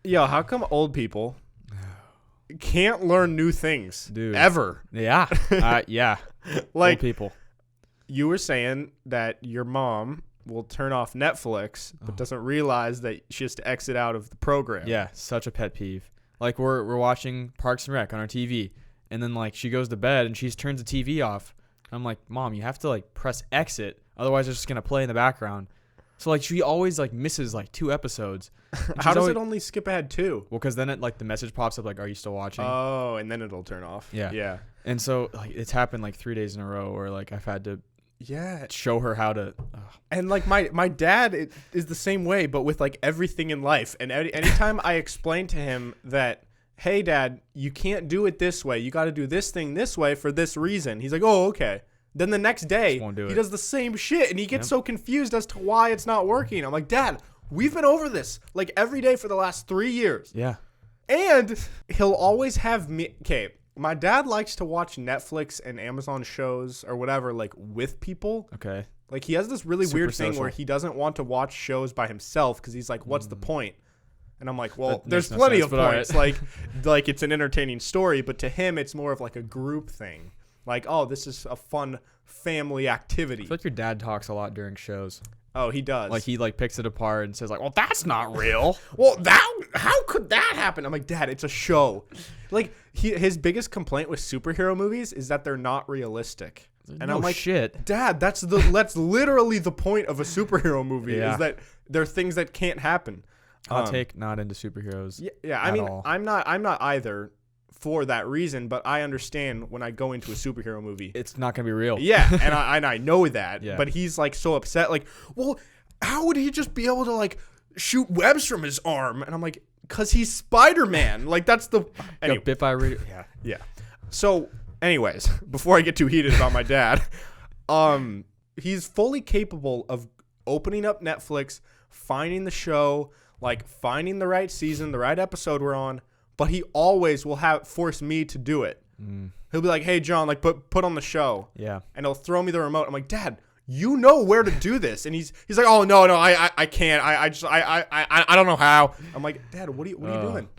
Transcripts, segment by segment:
Yo, how come old people can't learn new things, dude? Ever? Yeah, yeah. Like old people. You were saying that your mom will turn off Netflix, but doesn't realize that she has to exit out of the program. Yeah, such a pet peeve. Like we're watching Parks and Rec on our TV, and then like she goes to bed and she turns the TV off. I'm like, Mom, you have to like press exit, otherwise it's just gonna play in the background. So like she always like misses like 2 episodes. How does it only skip ahead 2? Well, because then it like the message pops up like, are you still watching? Oh, and then it'll turn off. Yeah. And so like it's happened like 3 days in a row where like I've had to show her how to. And like my dad is the same way, but with like everything in life. And anytime I explain to him that, hey, Dad, you can't do it this way. You got to do this thing this way for this reason. He's like, oh, okay. Then the next day, he does the same shit, and he gets so confused as to why it's not working. I'm like, Dad, we've been over this like every day for the last 3 years. Yeah. And he'll always have me. Okay, my dad likes to watch Netflix and Amazon shows or whatever, like with people. Okay. Like he has this really Super weird thing social. where he doesn't want to watch shows by himself because he's like, what's the point? And I'm like, well, That there's makes no plenty sense, of but points. Like it's an entertaining story, but to him, it's more of like a group thing. Like, oh, this is a fun family activity. I feel like your dad talks a lot during shows. Oh, he does. Like he like picks it apart and says like, well, that's not real. Well, how could that happen? I'm like, Dad, it's a show. Like his biggest complaint with superhero movies is that they're not realistic. And no I'm like, shit. Dad, that's literally the point of a superhero movie is that they're things that can't happen. I'll take not into superheroes. Yeah. I mean, I'm not either for that reason, but I understand when I go into a superhero movie, it's not gonna be real. Yeah, and I know that. Yeah. But he's like so upset. Like, well, how would he just be able to like shoot webs from his arm? And I'm like, cause he's Spider-Man. Like that's the Anyway. Got bit by a yeah. So, anyways, before I get too heated about my dad, he's fully capable of opening up Netflix, finding the show, like finding the right season, the right episode we're on. But he always will force me to do it. He'll be like, hey, John, like put on the show. Yeah. And he'll throw me the remote. I'm like, Dad, you know where to do this. And he's like, oh, no, I can't. I don't know how. I'm like, Dad, what are you doing?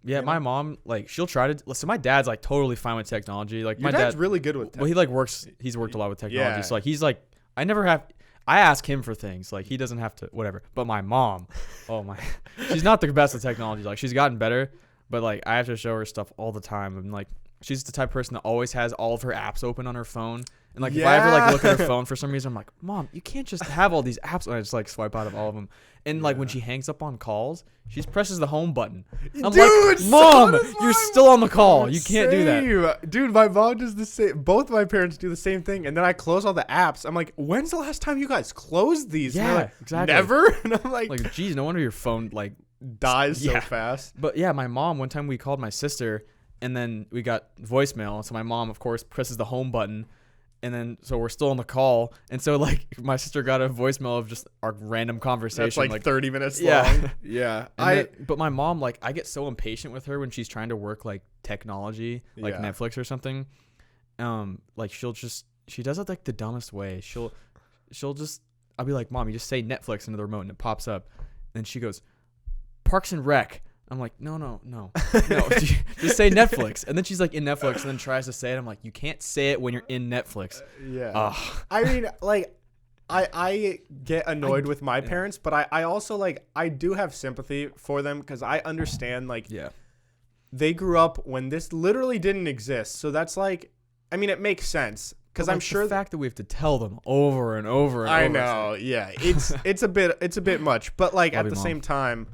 Yeah, my mom, like, she'll try to listen. My dad's like totally fine with technology. Like, Your dad's really good with technology. Well, he's worked a lot with technology. Yeah. So like he's like, I ask him for things. Like he doesn't have to, whatever. But my mom, she's not the best with technology. Like she's gotten better. But, like, I have to show her stuff all the time. And, like, she's the type of person that always has all of her apps open on her phone. And, like, if I ever, like, look at her phone for some reason, I'm like, Mom, you can't just have all these apps. And I just, like, swipe out of all of them. And, like, when she hangs up on calls, she presses the home button. I'm like, Mom, you're still on the call. You can't do that. Dude, my mom does the same. Both my parents do the same thing. And then I close all the apps. I'm like, when's the last time you guys closed these? Yeah, like, exactly. Never? And I'm like, geez, no wonder your phone, like, dies so fast. But yeah, my mom, one time we called my sister and then we got voicemail. So my mom, of course, presses the home button. And then so we're still on the call. And so like my sister got a voicemail of just our random conversation. That's like 30 minutes long. Yeah. But my mom, like I get so impatient with her when she's trying to work like technology, like Netflix or something. Like she does it like the dumbest way. I'll be like, Mom, you just say Netflix into the remote and it pops up. And then she goes, Parks and Rec. I'm like, no. Just say Netflix. And then she's like in Netflix and then tries to say it. I'm like, you can't say it when you're in Netflix. Yeah. I mean, like, I get annoyed with my parents, but I also, like, I do have sympathy for them because I understand, like, they grew up when this literally didn't exist. So that's like, I mean, it makes sense. Because I'm sure the fact that we have to tell them over and over and over. I know, yeah. It's a bit much. But, like, at the same time,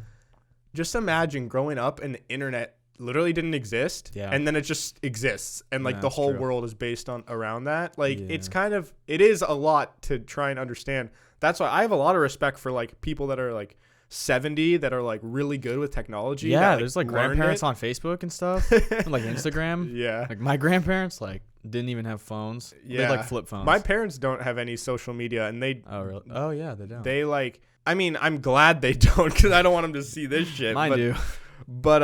just imagine growing up and the internet literally didn't exist, and then it just exists, and like the whole world is based around that. Like it is a lot to try and understand. That's why I have a lot of respect for like people that are like 70 that are like really good with technology. Yeah, that, like, there's like grandparents on Facebook and stuff, and like Instagram. Yeah, like my grandparents like didn't even have phones. Yeah, they had, like flip phones. My parents don't have any social media, and they. Oh really? Oh yeah, they don't. They like. I mean, I'm glad they don't because I don't want them to see this shit. Mine do. But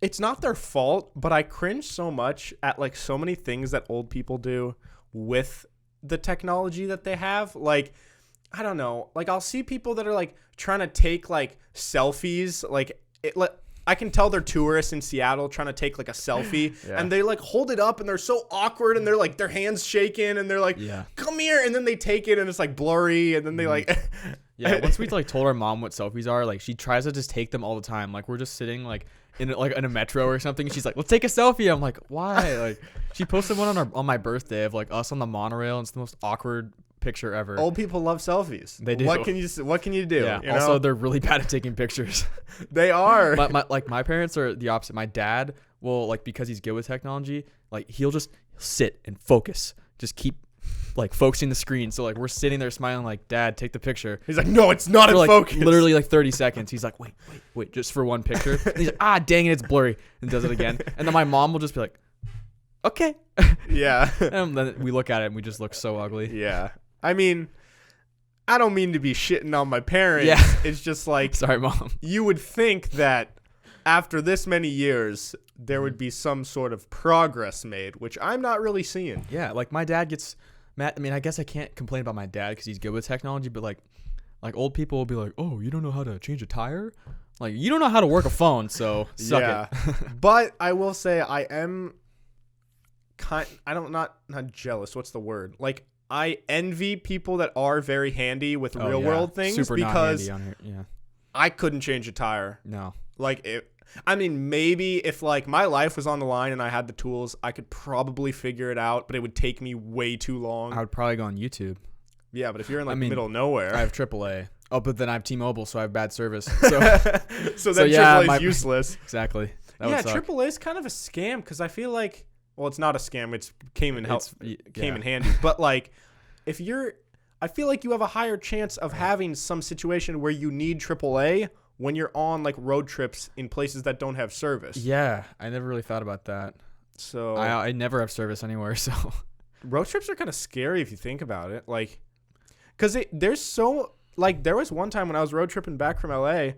it's not their fault. But I cringe so much at like so many things that old people do with the technology that they have. Like, I don't know. Like, I'll see people that are like trying to take like selfies. Like, I can tell they're tourists in Seattle trying to take like a selfie, Yeah. and they like hold it up, and they're so awkward, and they're like their hands shaking, and they're like, come here, and then they take it, and it's like blurry, and then they like. Yeah, once we like told our mom what selfies are, like she tries to just take them all the time. Like we're just sitting like in a metro or something. And she's like, "Let's take a selfie." I'm like, "Why?" Like she posted one on my birthday of like us on the monorail. And it's the most awkward picture ever. Old people love selfies. They do. What can you do? Yeah. You Also, know? they're really bad at taking pictures. They are. But my parents are the opposite. My dad will like because he's good with technology. Like he'll just sit and focus. Just keep like focusing the screen. So like we're sitting there smiling like, Dad, take the picture. He's like, no, it's not in like, focus. Literally like 30 seconds. He's like, wait, just for one picture. And he's like, dang it, it's blurry. And does it again. And then my mom will just be like, okay. Yeah. And then we look at it and we just look so ugly. Yeah. I mean, I don't mean to be shitting on my parents. Yeah. It's just like, sorry, Mom. You would think that after this many years, there would be some sort of progress made, which I'm not really seeing. Yeah, like my dad gets mad. I mean, I guess I can't complain about my dad because he's good with technology, but like old people will be like, oh, you don't know how to change a tire? Like, you don't know how to work a phone, so suck it. But I will say I am not jealous. What's the word? Like, I envy people that are very handy with real world things. Super because not handy on here. Yeah. I couldn't change a tire. No. Like, I mean, maybe if like my life was on the line and I had the tools, I could probably figure it out, but it would take me way too long. I would probably go on YouTube. Yeah, but if you're in the middle of nowhere. I have AAA. Oh, but then I have T-Mobile, so I have bad service. So then AAA is useless. Exactly. Yeah, AAA is kind of a scam because I feel like, well, it's not a scam. It came in handy. But like, I feel like you have a higher chance of having some situation where you need AAA when you're on like road trips in places that don't have service. Yeah, I never really thought about that. So I never have service anywhere. So road trips are kind of scary if you think about it. Like, because there's so like there was one time when I was road tripping back from LA,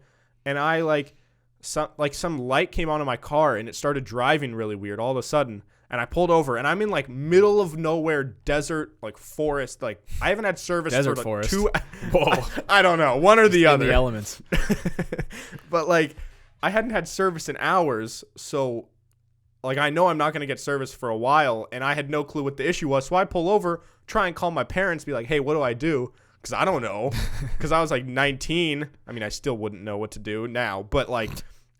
and I like some light came on in my car and it started driving really weird all of a sudden. And I pulled over, and I'm in like middle of nowhere, desert, like forest. Like I haven't had service desert for like forest. 2. Whoa, I don't know, one or the other. The elements. But like, I hadn't had service in hours, so like I know I'm not gonna get service for a while, and I had no clue what the issue was. So I pull over, try and call my parents, be like, "Hey, what do I do?" Because I don't know. Because I was like 19. I mean, I still wouldn't know what to do now, but like,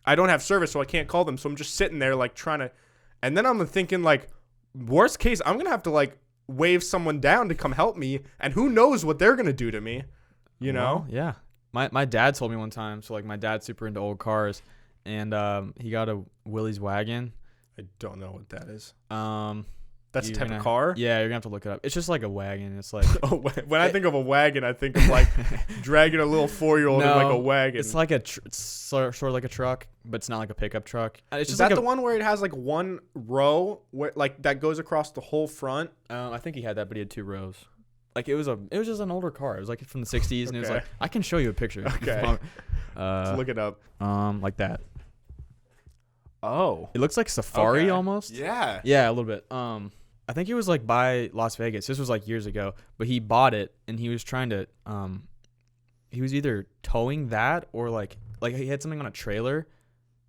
I don't have service, so I can't call them. So I'm just sitting there like trying to. And then I'm thinking, like, worst case, I'm going to have to, like, wave someone down to come help me. And who knows what they're going to do to me, you know? Well, yeah. My dad told me one time. So, like, my dad's super into old cars. And he got a Willys wagon. I don't know what that is. That's a type of car? Yeah, you're going to have to look it up. It's just like a wagon. It's like... When I think of a wagon, I think of, like, dragging a little 4-year-old in, like, a wagon. It's like it's sort of like a truck, but it's not like a pickup truck. It's just is that the one where it has, like, one row where like that goes across the whole front? I think he had that, but he had 2 rows. Like, it was just an older car. It was, like, from the 60s, and it was like... I can show you a picture. Okay. Let's look it up. Like that. Oh. It looks like Safari almost. Yeah. Yeah, a little bit. I think it was like by Las Vegas. This was like years ago, but he bought it and he was trying to he was either towing that or like he had something on a trailer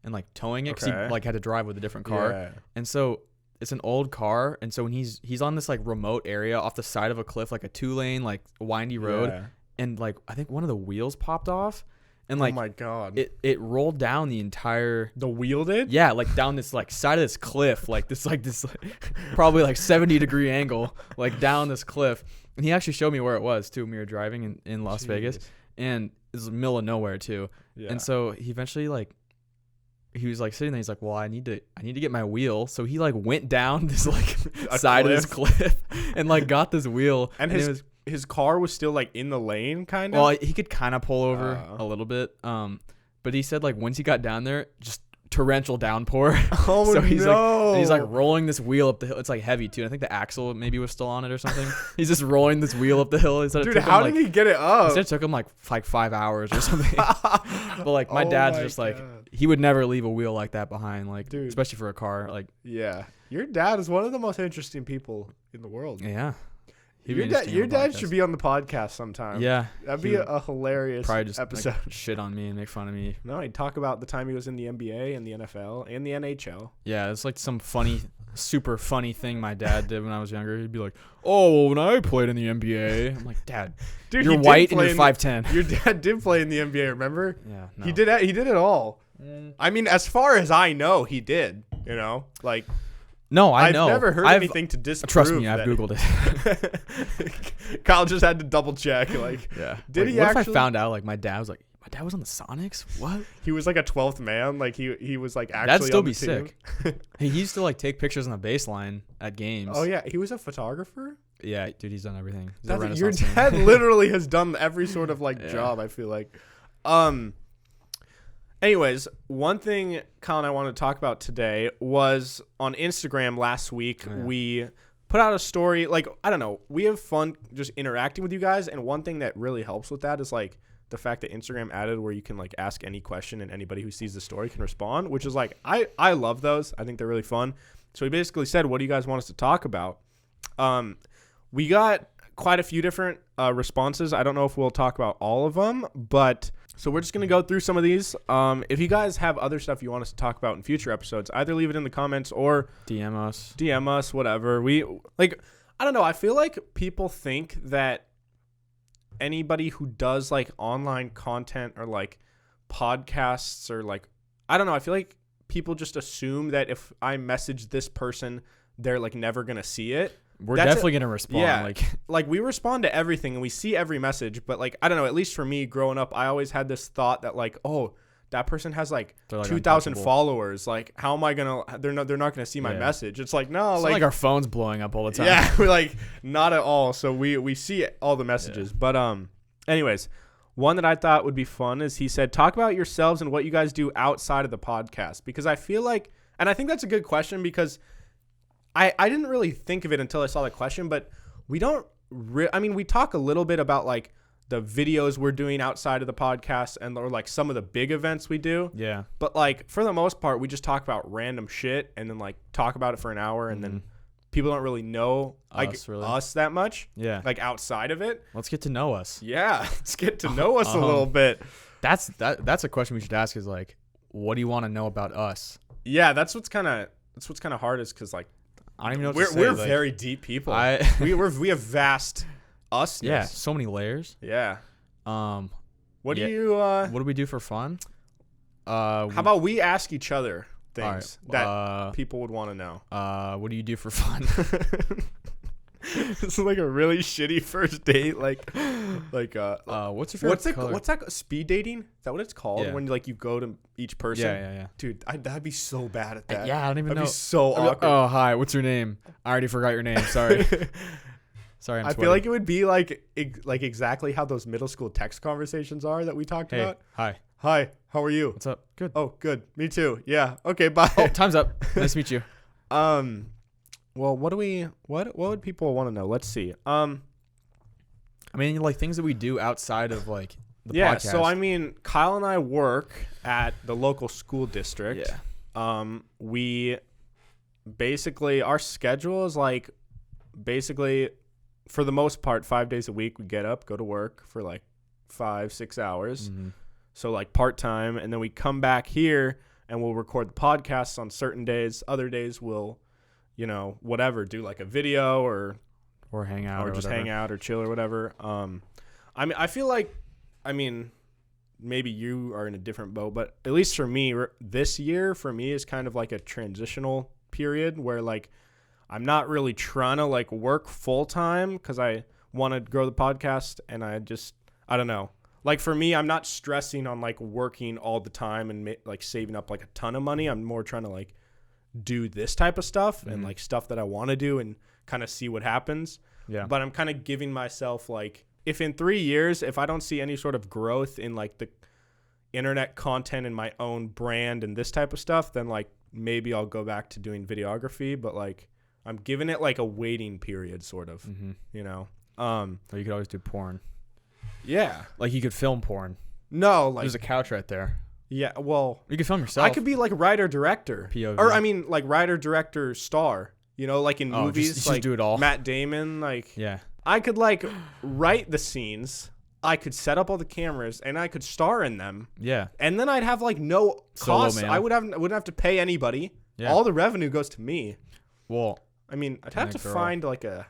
and like towing it because he like had to drive with a different car. Yeah. And so it's an old car, and so when he's on this like remote area off the side of a cliff, like a 2-lane like windy road, and like I think one of the wheels popped off. And like, oh my God, it rolled down the wheel did? Yeah, like down this like side of this cliff, like this probably like 70-degree angle, like down this cliff. And he actually showed me where it was too when we were driving in Las Vegas, and it was the middle of nowhere too. Yeah. And so he eventually he was like sitting there. He's like, well, I need to get my wheel. So he like went down this like side of this cliff and like got this wheel. And his car was still like in the lane, kind of. Well, he could kind of pull over a little bit. But he said like once he got down there, just torrential downpour. Oh, so he's like rolling this wheel up the hill. It's like heavy too. And I think the axle maybe was still on it or something. He's just rolling this wheel up the hill. Dude, how did he get it up? He said it took him like 5 hours or something. But like my dad's just like, he would never leave a wheel like that behind, like, dude, especially for a car. Like, yeah, your dad is one of the most interesting people in the world. Yeah. Your dad should be on the podcast sometime. Yeah, that'd be a hilarious probably just episode. Like, shit on me and make fun of me. No, he'd talk about the time he was in the NBA and the NFL and the NHL. Yeah, it's like some super funny thing my dad did when I was younger. He'd be like, "Oh, well, when I played in the NBA," I'm like, "Dad, dude, you're white and you're 5'10". Your dad did play in the NBA, remember? Yeah, no. He did it all. I mean, as far as I know, he did. You know, like. No, I know. I've never heard anything to disprove. Trust me, I've Googled it. Kyle just had to double check. Like, yeah. Did like, he what actually? If I found out like my dad was on the Sonics? What? He was like a 12th man. Like he was like actually. That'd still on the be team. Sick. He used to like take pictures on the baseline at games. Oh yeah, he was a photographer. Yeah, dude, he's done everything. Your dad literally has done every sort of like job. I feel like. Anyways, one thing Kyle and I wanted to talk about today was on Instagram last week. Oh, yeah. We put out a story. Like, I don't know. We have fun just interacting with you guys. And one thing that really helps with that is like the fact that Instagram added where you can like ask any question and anybody who sees the story can respond, which is like, I love those. I think they're really fun. So we basically said, what do you guys want us to talk about? We got quite a few different responses. I don't know if we'll talk about all of them, but... So we're just going to go through some of these. If you guys have other stuff you want us to talk about in future episodes, either leave it in the comments or DM us, whatever. We like, I don't know. I feel like people think that anybody who does like online content or like podcasts or like, I don't know. I feel like people just assume that if I message this person, they're like never going to see it. We're definitely going to respond. Yeah, like we respond to everything and we see every message. But like, I don't know, at least for me growing up, I always had this thought that like, oh, that person has like 2,000 followers. Like, how am I going to, they're not going to see my message. It's like, no, it's like our phone's blowing up all the time. Yeah, we're like, not at all. So we see all the messages. Yeah. But anyways, one that I thought would be fun is he said, talk about yourselves and what you guys do outside of the podcast. Because I feel like, and I think that's a good question because I didn't really think of it until I saw the question, but we don't we talk a little bit about like the videos we're doing outside of the podcast and or like some of the big events we do. Yeah. But like for the most part, we just talk about random shit and then like talk about it for an hour and then people don't really know us that much. Yeah. Like outside of it. Let's get to know us. Yeah. Let's get to know us a little bit. That's a question we should ask is like, what do you want to know about us? Yeah, that's what's kind of hard is because like I don't even know what to say. We're very deep people. we have vast us. Yeah, so many layers. Yeah. What do we do for fun? How about we ask each other things that people would want to know? What do you do for fun? This is like a really shitty first date. Like, what's your favorite color? What's that? Speed dating? Is that what it's called? Yeah. When like you go to each person? Yeah. Dude, I'd be so bad at that. Yeah, I don't even know. That'd be so awkward. Oh, hi. What's your name? I already forgot your name. Sorry. Sorry, I feel like it would be like exactly how those middle school text conversations are that we talked about. Hi. Hi. How are you? What's up? Good. Oh, good. Me too. Yeah. Okay. Bye. Oh, time's up. Nice to meet you. Well, what would people want to know? Let's see. I mean, like things that we do outside of like the podcast. So I mean, Kyle and I work at the local school district. Yeah. We basically our schedule is like basically for the most part 5 days a week we get up, go to work for like 5-6 hours. Mm-hmm. So like part-time, and then we come back here and we'll record the podcasts on certain days. Other days we'll whatever, do like a video or hang out or just hang out or chill or whatever. I mean, I feel like, maybe you are in a different boat, but at least for me, this year for me is kind of like a transitional period where like I'm not really trying to like work full time because I want to grow the podcast, and I don't know. Like for me, I'm not stressing on like working all the time and like saving up like a ton of money. I'm more trying to like do this type of stuff and like stuff that I want to do and kind of see what happens. Yeah. But I'm kind of giving myself like, if in 3 years, if I don't see any sort of growth in like the internet content and my own brand and this type of stuff, then like maybe I'll go back to doing videography. But like I'm giving it like a waiting period sort of, Or you could always do porn. Yeah. Like you could film porn. No, like there's a couch right there. Yeah, well, you could film yourself. I could be like writer-director. POV. Or I mean like writer-director star. Like in movies, just like do it all. Matt Damon, like yeah. I could like write the scenes. I could set up all the cameras and I could star in them. Yeah. And then I'd have like no Solo costs. mail. I wouldn't have to pay anybody. Yeah. All the revenue goes to me. Well, I mean, I'd have to find like a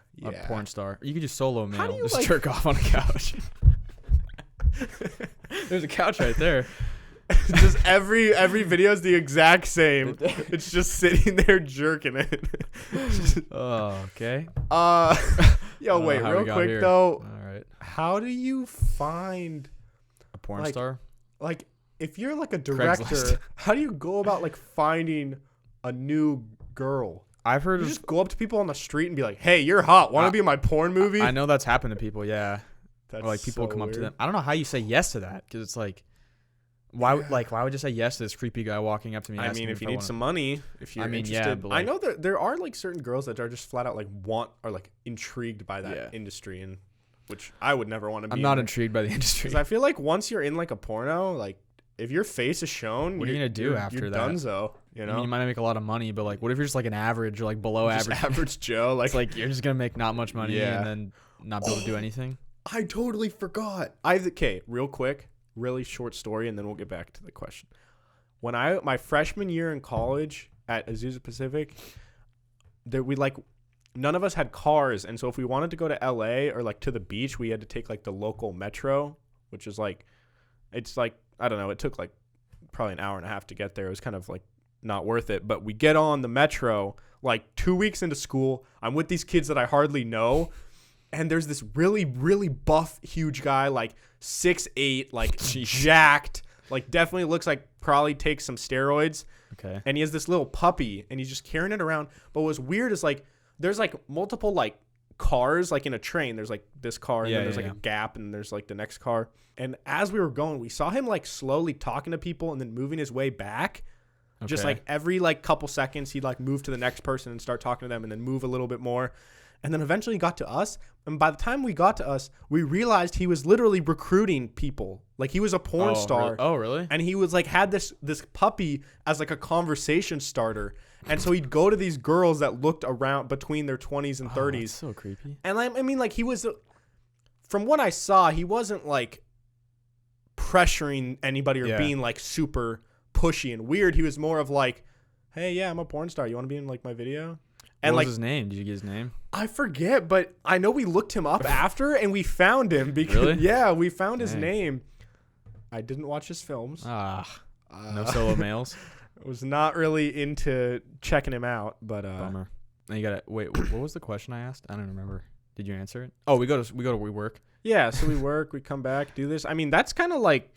porn star. You could just solo mail. How do you, just like- jerk off on a couch. There's a couch right there. Just every video is the exact same. It's just sitting there jerking it. Oh, okay. Yo, wait, how real we got quick here. though. All right. How do you find A porn like, star? like if you're like a director? Craigslist. How do you go about like finding a new girl? I've heard You of, just go up to people on the street and be like, "Hey, you're hot. Want to be in my porn movie?" I know that's happened to people. Yeah. That's Or like people so come up to weird. them. I don't know how you say yes to that because it's like, why would you say yes to this creepy guy walking up to me? I asking mean, me if you I need wanna- some money, if you're mean, yeah, interested, but, I like- know that there are like certain girls that are just flat out like intrigued by that Yeah. industry, and which I would never want to be. I'm not in intrigued by the industry. because I feel like once you're in like a porno, like if your face is shown, What are you gonna do after you're that? Dunzo, you I know, mean, you might make a lot of money, but like, what if you're just like an average or like below just average? average Joe. Like, It's like you're just gonna make not much money Yeah. and then not be able to do anything. I totally forgot. Okay, real quick, really short story, and then we'll get back to the question. When my freshman year in college at Azusa Pacific, none of us had cars, and so if we wanted to go to LA or like to the beach, we had to take like the local metro, which is like, it's like, I don't know, it took like probably an hour and a half to get there. It was kind of like not worth it, but we get on the metro like 2 weeks into school. I'm with these kids that I hardly know. And there's this really, really buff, huge guy, like 6'8", like jacked, like definitely looks like probably takes some steroids. Okay. And he has this little puppy, and he's just carrying it around. But what's weird is like there's like multiple like cars, like in a train. There's like this car, and then there's like a gap, and there's like the next car. And as we were going, we saw him like slowly talking to people and then moving his way back. Just Okay. like every like couple seconds, he'd like move to the next person and start talking to them, and then move a little bit more. And then eventually got to us. And by the time we got to us, we realized he was literally recruiting people. Like he was a porn star. Really? Oh, really? And he was like had this puppy as like a conversation starter. And so he'd go to these girls that looked around between their 20s and 30s. That's so creepy. And I mean, like he was, from what I saw, he wasn't like pressuring anybody or being like super pushy and weird. He was more of like, hey, yeah, I'm a porn star. You want to be in like my video? And What like was his name? Did you get his name? I forget, but I know we looked him up after and we found him because Really? yeah, we found his Dang. name. I didn't watch his films. No solo males. I was not really into checking him out, but Bummer. And you gotta wait. What was the question I asked? I don't remember. Did you answer it? Oh, we go to WeWork. yeah, so we work, we come back, do this. I mean, that's kind of like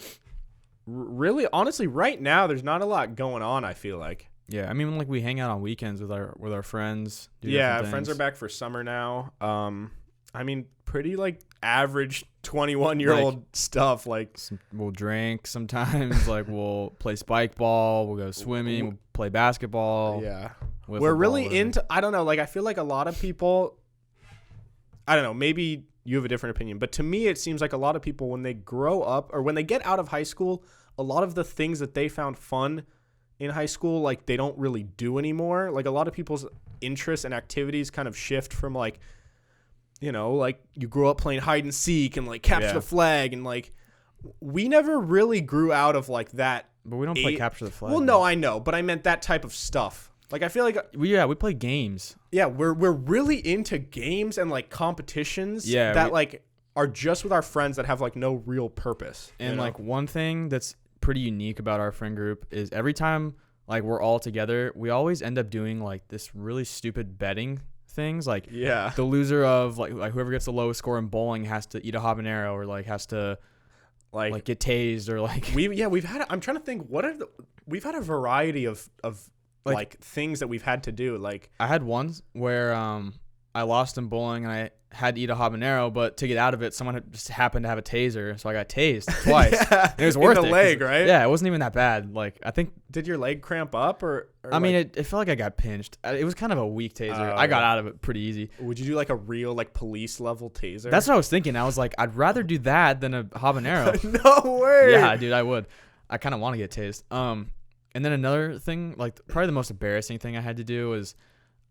really honestly right now there's not a lot going on, I feel like. Yeah, I mean, like we hang out on weekends with our friends. Do Yeah, different friends are things. back for summer now. I mean, pretty like average 21-year-old stuff. Like We'll drink sometimes. Like we'll play spike ball. We'll go swimming. We'll play basketball. yeah, wiffle we're ball, really whatever. into. I don't know. Like I feel like a lot of people. I don't know. Maybe you have a different opinion, but to me, it seems like a lot of people when they grow up or when they get out of high school, a lot of the things that they found fun in high school, like they don't really do anymore. Like a lot of people's interests and activities kind of shift from like, you know, like you grew up playing hide and seek and like capture the flag, and like we never really grew out of like that. But we don't play capture the flag. Well, no, I know, but I meant that type of stuff. Like I feel like we play games. yeah, we're really into games and like competitions Yeah, that like are just with our friends that have like no real purpose. And you know? like one thing that's pretty unique about our friend group is every time like we're all together, we always end up doing like this really stupid betting things. Like yeah, the loser of like whoever gets the lowest score in bowling has to eat a habanero or like has to like get tased or like we've had. I'm trying to think. We've had a variety of like things that we've had to do. Like I had one where I lost in bowling and I had to eat a habanero, but to get out of it, someone just happened to have a taser, so I got tased twice. yeah, And it was worth in the it. leg, right? Yeah, it wasn't even that bad. Like I think. Did your leg cramp up or I mean, it felt like I got pinched. It was kind of a weak taser. Oh, I got yeah. out of it pretty easy. would you do like a real like police level taser? That's what I was thinking. I was like, I'd rather do that than a habanero. no way. Yeah, dude, I would. I kind of want to get tased. And then another thing, like probably the most embarrassing thing I had to do was,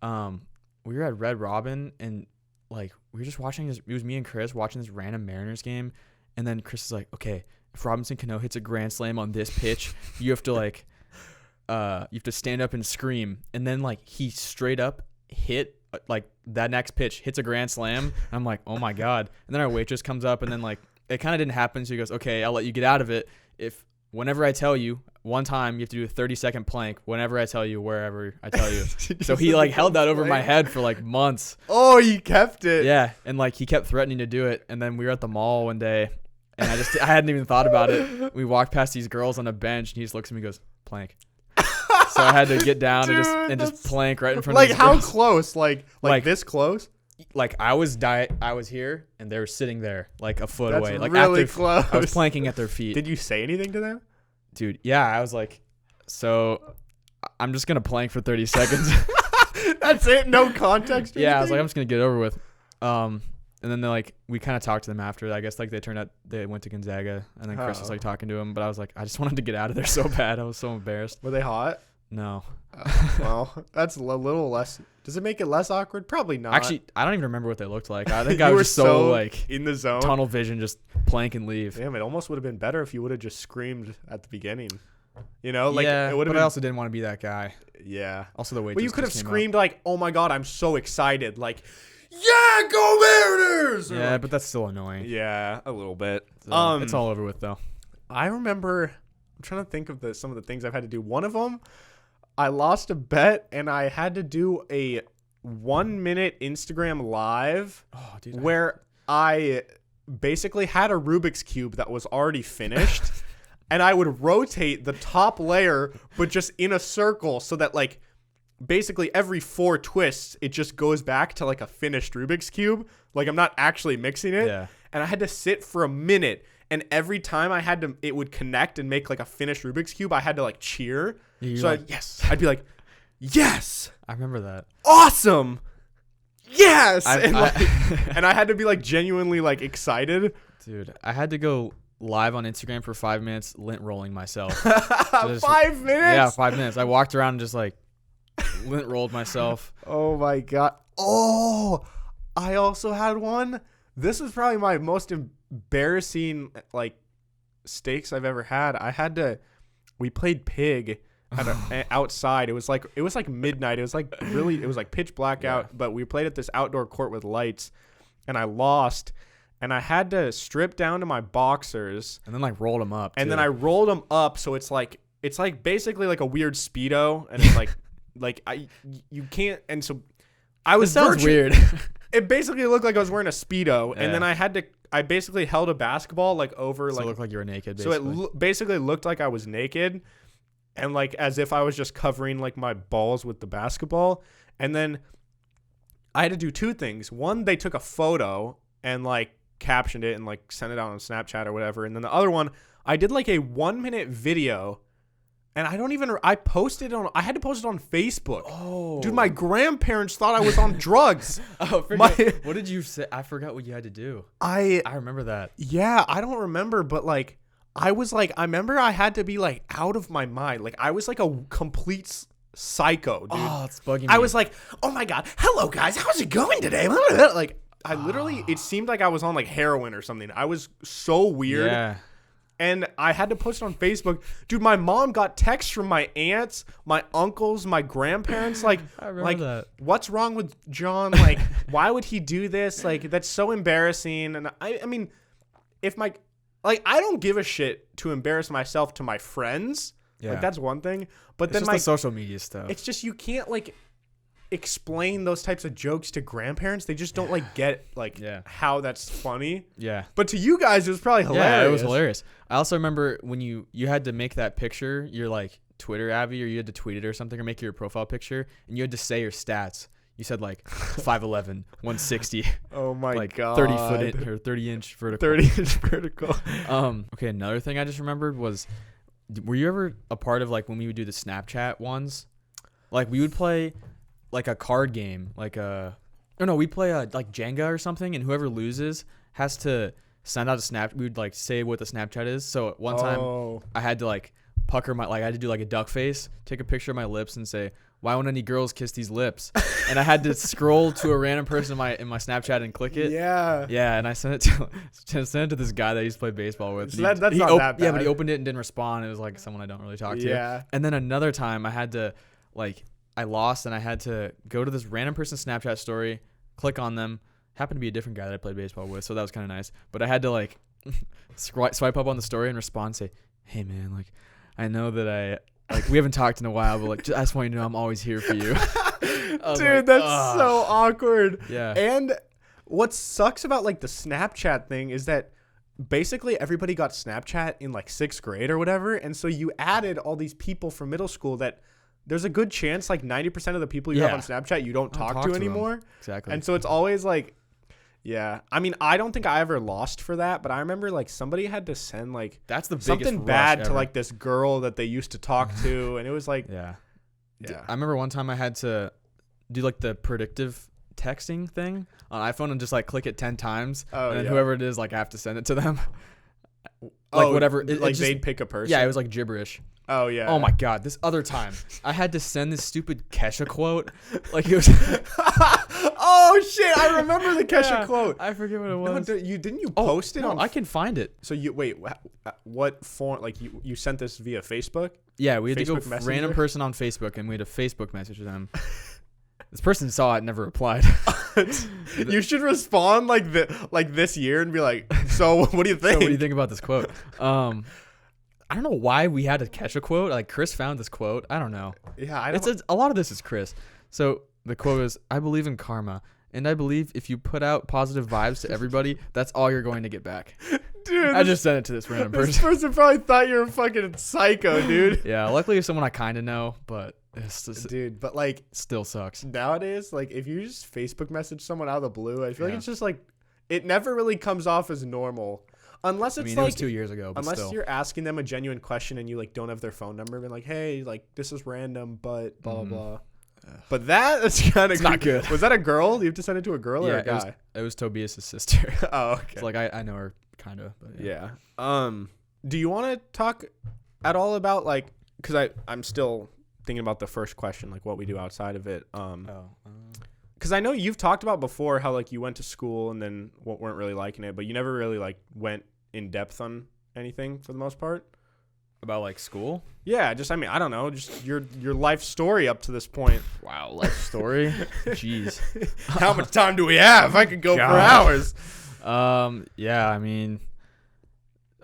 we were at Red Robin and like we were just watching this. It was me and Chris watching this random Mariners game, and then Chris is like, okay, if Robinson Cano hits a grand slam on this pitch, you have to like, you have to stand up and scream. And then like he straight up hit like that next pitch, hits a grand slam. I'm like, oh my god. And then our waitress comes up, and then like it kind of didn't happen. So he goes, okay, I'll let you get out of it. Whenever I tell you, one time you have to do a 30-second plank. Whenever I tell you, wherever I tell you. So he like held that over my head for like months. Oh, he kept it. Yeah, and like he kept threatening to do it. And then we were at the mall one day, and I hadn't even thought about it. We walked past these girls on a bench, and he just looks at me and goes, plank. So I had to get down and just plank right in front of these how girls. close? Like this close? Like I was here, and they were sitting there like a foot That's away. Like really close. I was planking at their feet. Did you say anything to them? Dude, yeah, I was like, so I'm just gonna plank for 30 seconds. That's it? No context? Yeah, I was like, I'm just gonna get it over with. And then we kind of talked to them after. I guess like they went to Gonzaga, and then Chris was like talking to him. But I was like, I just wanted to get out of there so bad. I was so embarrassed. Were they hot? No. Well, that's a little less. Does it make it less awkward? Probably not. Actually, I don't even remember what they looked like. I think I was just so like in the zone, tunnel vision, just plank and leave. Damn, it almost would have been better if you would have just screamed at the beginning. You know, like yeah, it would have. But I also didn't want to be that guy. Yeah. Also the way. Well, you could have screamed like, "Oh my god, I'm so excited!" Like, "Yeah, go Mariners!" Yeah, like, but that's still annoying. Yeah, a little bit. So, it's all over with though. I remember. I'm trying to think of some of the things I've had to do. One of them, I lost a bet and I had to do a 1-minute Instagram live where I basically had a Rubik's Cube that was already finished and I would rotate the top layer but just in a circle so that like basically every 4 twists it just goes back to like a finished Rubik's Cube. Like I'm not actually mixing it. Yeah. And I had to sit for a minute, and every time it would connect and make like a finished Rubik's Cube, I had to like cheer. Yes. I'd be like, yes. I remember that. Awesome. Yes. And I had to be like genuinely like excited. Dude, I had to go live on Instagram for 5 minutes, lint rolling myself. So 5 minutes? Yeah, 5 minutes. I walked around and just like lint rolled myself. Oh my god. Oh, I also had one. This was probably my most embarrassing like stakes I've ever had. We played pig outside. It was like midnight. It was like pitch black out, but we played at this outdoor court with lights, and I lost, and I had to strip down to my boxers and then like rolled them up. And then I rolled them up, so it's like basically like a weird Speedo, and it's like you can't. And so I was weird. It basically looked like I was wearing a Speedo, and then I basically held a basketball like over so like. It looked like you were naked. Basically. So it basically looked like I was naked, and like as if I was just covering like my balls with the basketball. And then I had to do 2 things. One, they took a photo and like captioned it and like sent it out on Snapchat or whatever. And then the other one, I did like a 1-minute video. And I had to post it on Facebook. Oh. Dude, my grandparents thought I was on drugs. What did you say? I forgot what you had to do. I remember that. Yeah, I don't remember, but like, I remember I had to be like out of my mind. Like, I was like a complete psycho, dude. Oh, it's bugging me. I was like, oh my God, hello guys, how's it going today? Like, I literally, it seemed like I was on like heroin or something. I was so weird. Yeah. And I had to post it on Facebook. Dude, my mom got texts from my aunts, my uncles, my grandparents. Like, I remember that. What's wrong with John? Like, why would he do this? Like, that's so embarrassing. And I mean, I don't give a shit to embarrass myself to my friends. Yeah. Like, that's one thing. But it's then just the social media stuff. It's just, you can't like explain those types of jokes to grandparents. They just don't like get like how that's funny. Yeah. But to you guys, it was probably hilarious. Yeah, it was hilarious. I also remember when you had to make that picture, your like Twitter Abby, or you had to tweet it or something, or make your profile picture, and you had to say your stats. You said like 5'11", 160. Oh my like God. 30-inch vertical. 30-inch vertical. Okay, another thing I just remembered was, were you ever a part of like when we would do the Snapchat ones? Like we would play like a card game, we'd play like Jenga or something, and whoever loses has to send out a snap. We would like say what the Snapchat is. So one time I had to like pucker my, like I had to do like a duck face, take a picture of my lips and say, why won't any girls kiss these lips? And I had to scroll to a random person in my Snapchat and click it. Yeah. Yeah, and I sent it to this guy that I used to play baseball with. So that's not that bad. Yeah, but he opened it and didn't respond. It was like someone I don't really talk to. Yeah. And then another time I had to I lost and I had to go to this random person's Snapchat story, click on them. Happened to be a different guy that I played baseball with, so that was kind of nice. But I had to like swipe up on the story and respond and say, hey man, like I know that we haven't talked in a while, but like I just want you to know I'm always here for you. Dude, like, that's so awkward. Yeah. And what sucks about like the Snapchat thing is that basically everybody got Snapchat in like 6th grade or whatever, and so you added all these people from middle school that there's a good chance like 90% of the people you have on Snapchat you don't talk to anymore. Exactly. And so it's always like, yeah. I mean, I don't think I ever lost for that, but I remember like somebody had to send like that's the something bad to like this girl that they used to talk to, and it was like, yeah. Yeah. I remember one time I had to do like the predictive texting thing on iPhone and just like click it 10 times, and then whoever it is, like I have to send it to them. Like whatever, they'd pick a person. Yeah, it was like gibberish. Oh yeah. Oh my god, this other time I had to send this stupid Kesha quote. Like it was. Oh shit! I remember the Kesha quote. I forget what it was. No, didn't you post it? No, on I can find it. So you wait. What form? Like you sent this via Facebook? Yeah, we had Facebook to go Messenger? random person on Facebook, and we had to Facebook message them. This person saw it, never replied. You should respond like this year and be like, so what do you think? So what do you think about this quote? I don't know why we had to catch a quote. Like Chris found this quote. I don't know. Yeah, a lot of this is Chris. So the quote is, I believe in karma, and I believe if you put out positive vibes to everybody, that's all you're going to get back. Dude, I just sent it to this random person. This person probably thought you were a fucking psycho, dude. Yeah, luckily it's someone I kind of know, but it's just, dude, but like still sucks. Nowadays, like if you just Facebook message someone out of the blue, I feel like it's just like it never really comes off as normal. Unless it's it like was 2 years ago. But unless you're asking them a genuine question and you like don't have their phone number, and like, hey, like this is random, but blah blah. But that's kind of not good. Was that a girl? You have to send it to a girl or a guy? It was Tobias' sister. Oh, okay. So like I know her kind of. But yeah. Do you want to talk at all about like? Because I'm still thinking about the first question, like what we do outside of it. Because I know you've talked about before how like you went to school and then weren't really liking it, but you never really like went in depth on anything for the most part. About like school? Yeah, just I mean I don't know, just your life story up to this point. Wow, life story. Jeez. How much time do we have? I could go for hours. Yeah, I mean,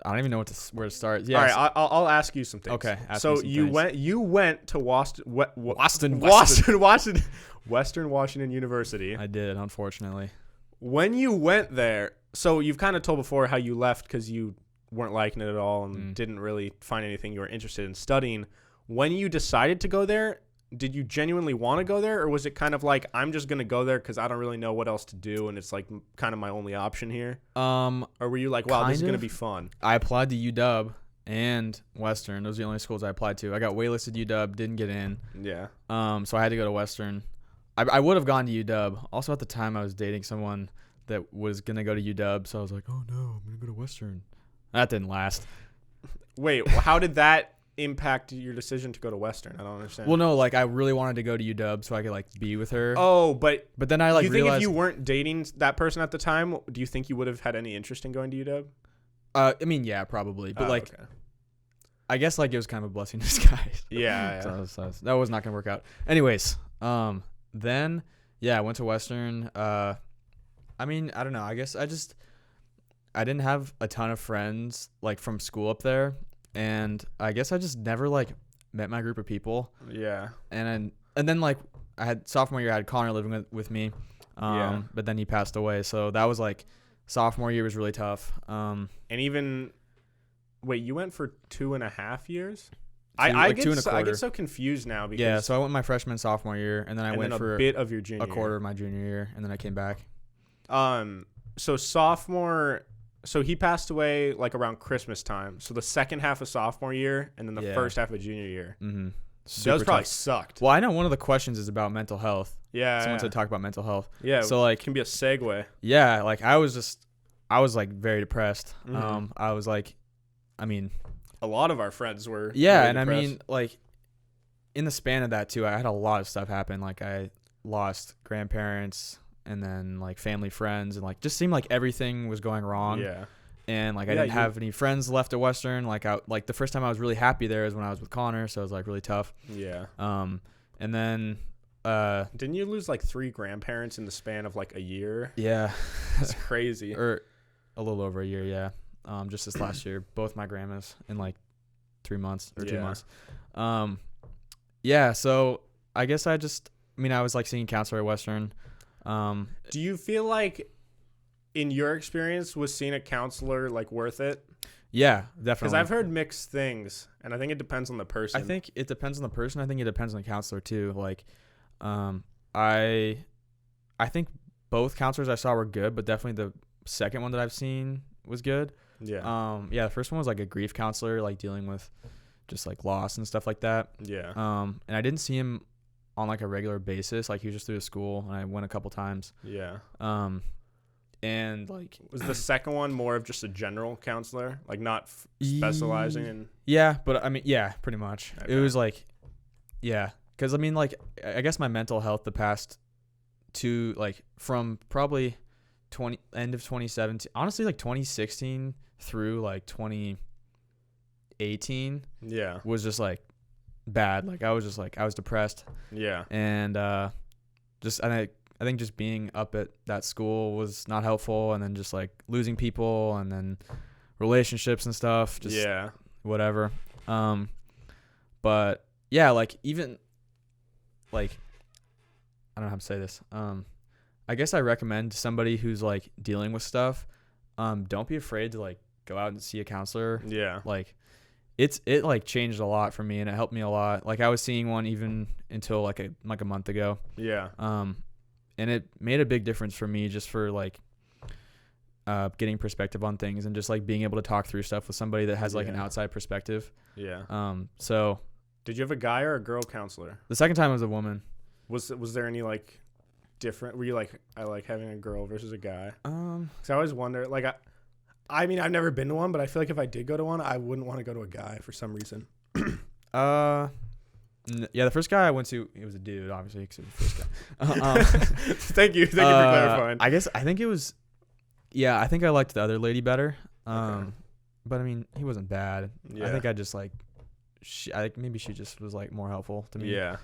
I don't even know where to start. Yeah. All right, I'll ask you some things. Okay. So you went to Western Washington University. I did, unfortunately. When you went there, so you've kind of told before how you left because you weren't liking it at all and didn't really find anything you were interested in studying. When you decided to go there, did you genuinely want to go there, or was it kind of like, I'm just going to go there because I don't really know what else to do and it's like kind of my only option here? Or were you like, wow, this is going to be fun? I applied to UW and Western. Those are the only schools I applied to. I got waitlisted UW, didn't get in. Yeah. So I had to go to Western. I would have gone to UW. Also at the time I was dating someone that was going to go to UW, so I was like, oh no, I'm going to go to Western. That didn't last. Wait, how did that impact your decision to go to Western? I don't understand. Well, no, like I really wanted to go to UW so I could like be with her. Oh, but then I like you realized, think if you weren't dating that person at the time, do you think you would have had any interest in going to UW? I mean, yeah, probably, but okay. I guess like it was kind of a blessing in disguise. Yeah. So that was not gonna work out. Anyways, then yeah, I went to Western. I mean, I don't know. I guess I didn't have a ton of friends like from school up there, and I guess I just never like met my group of people. Yeah. And then like I had sophomore year, I had Connor living with me, but then he passed away. So that was like sophomore year was really tough. And even wait, you went for 2.5 years? I get so confused now because yeah. So I went my freshman sophomore year, and then I went for a bit of your junior, a quarter of my junior year, and then I came back. So sophomore. So he passed away like around Christmas time. So the second half of sophomore year and then the first half of junior year. Mm-hmm. Those probably sucked. Well, I know one of the questions is about mental health. Yeah. Someone said talk about mental health. Yeah. So like, it can be a segue. Yeah. Like I was like very depressed. Mm-hmm. I was like, I mean, a lot of our friends were. Yeah, really and depressed. I mean, like, in the span of that too, I had a lot of stuff happen. Like, I lost grandparents, and then like family, friends, and like just seemed like everything was going wrong. Yeah. And like I didn't have any friends left at Western. Like the first time I was really happy there is when I was with Connor, so it was like really tough. Yeah. And then didn't you lose like 3 grandparents in the span of like a year? Yeah. That's crazy. Or a little over a year, yeah. Just this last year, both my grandmas in like 3 months or 2 months. Yeah, so I guess I was like seeing a counselor at Western. Do you feel like in your experience was seeing a counselor like worth it? Yeah, definitely. Because I've heard mixed things, and I think it depends on the person. I think it depends on the person. I think it depends on the counselor too. Like, I think both counselors I saw were good, but definitely the second one that I've seen was good. Yeah. Yeah, the first one was like a grief counselor, like dealing with just like loss and stuff like that. Yeah. And I didn't see him on like a regular basis. Like, he was just through the school, and I went a couple times. Yeah. And like, was the second one more of just a general counselor, like not specializing in? Yeah, but I mean, yeah, pretty much. Okay. It was like, yeah, because I mean, like, I guess my mental health the past two, like from probably end of 2017, honestly, like 2016 through like 2018, yeah, was just like bad. Like, I was depressed. Yeah. And I think just being up at that school was not helpful, and then just like losing people, and then relationships and stuff, just whatever. But yeah, like, even like, I don't know how to say this. I guess I recommend somebody who's like dealing with stuff, don't be afraid to like go out and see a counselor. Yeah. Like, it like changed a lot for me, and it helped me a lot. Like, I was seeing one even until like a month ago. Yeah. And it made a big difference for me, just for like getting perspective on things, and just like being able to talk through stuff with somebody that has like an outside perspective. Yeah. So did you have a guy or a girl counselor? the second time was a woman. Was there any like different? Were you like, I like having a girl versus a guy? 'Cause I always wonder, like, I mean, I've never been to one, but I feel like if I did go to one, I wouldn't want to go to a guy for some reason. Yeah, the first guy I went to, he was a dude, obviously, because it was the first guy. Thank you for clarifying. I think it was, yeah, I think I liked the other lady better. Okay. But I mean, he wasn't bad. Yeah. I think I just like, I think maybe she just was like more helpful to me. Yeah.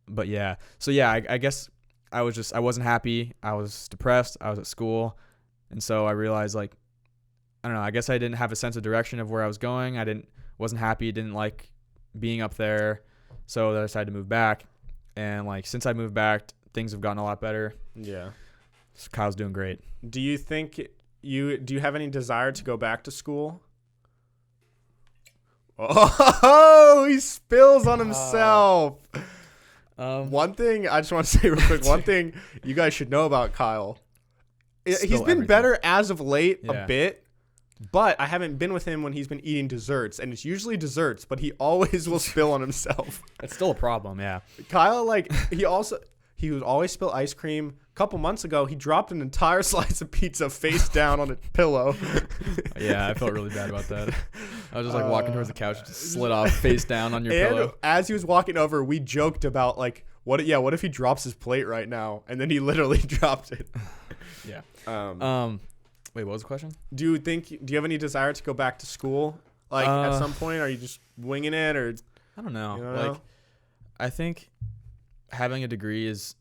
But yeah, so yeah, I guess I wasn't happy. I was depressed. I was at school, and so I realized, like, I don't know, I guess I didn't have a sense of direction of where I was going. Wasn't happy. Didn't like being up there, so I decided to move back. And like, since I moved back, things have gotten a lot better. Yeah. So Kyle's doing great. Do you think do you have any desire to go back to school? Oh, he spills on himself. One thing I just want to say real quick. One thing you guys should know about Kyle. He's been everything. better as of late, Yeah. a bit. But I haven't been with him when he's been eating desserts, and it's usually desserts, but he always will spill on himself. It's still a problem, yeah. Kyle, like, he would always spill ice cream. A couple months ago, he dropped an entire slice of pizza face down on a pillow. Yeah, I felt really bad about that. I was just like walking towards the couch, just slid off face down on your pillow. As he was walking over, we joked about, like, what if he drops his plate right now? And then he literally dropped it. Yeah. Wait, what was the question? Do you have any desire to go back to school? Like, at some point, are you just winging it, or? I don't know. You don't like, know? I think having a degree has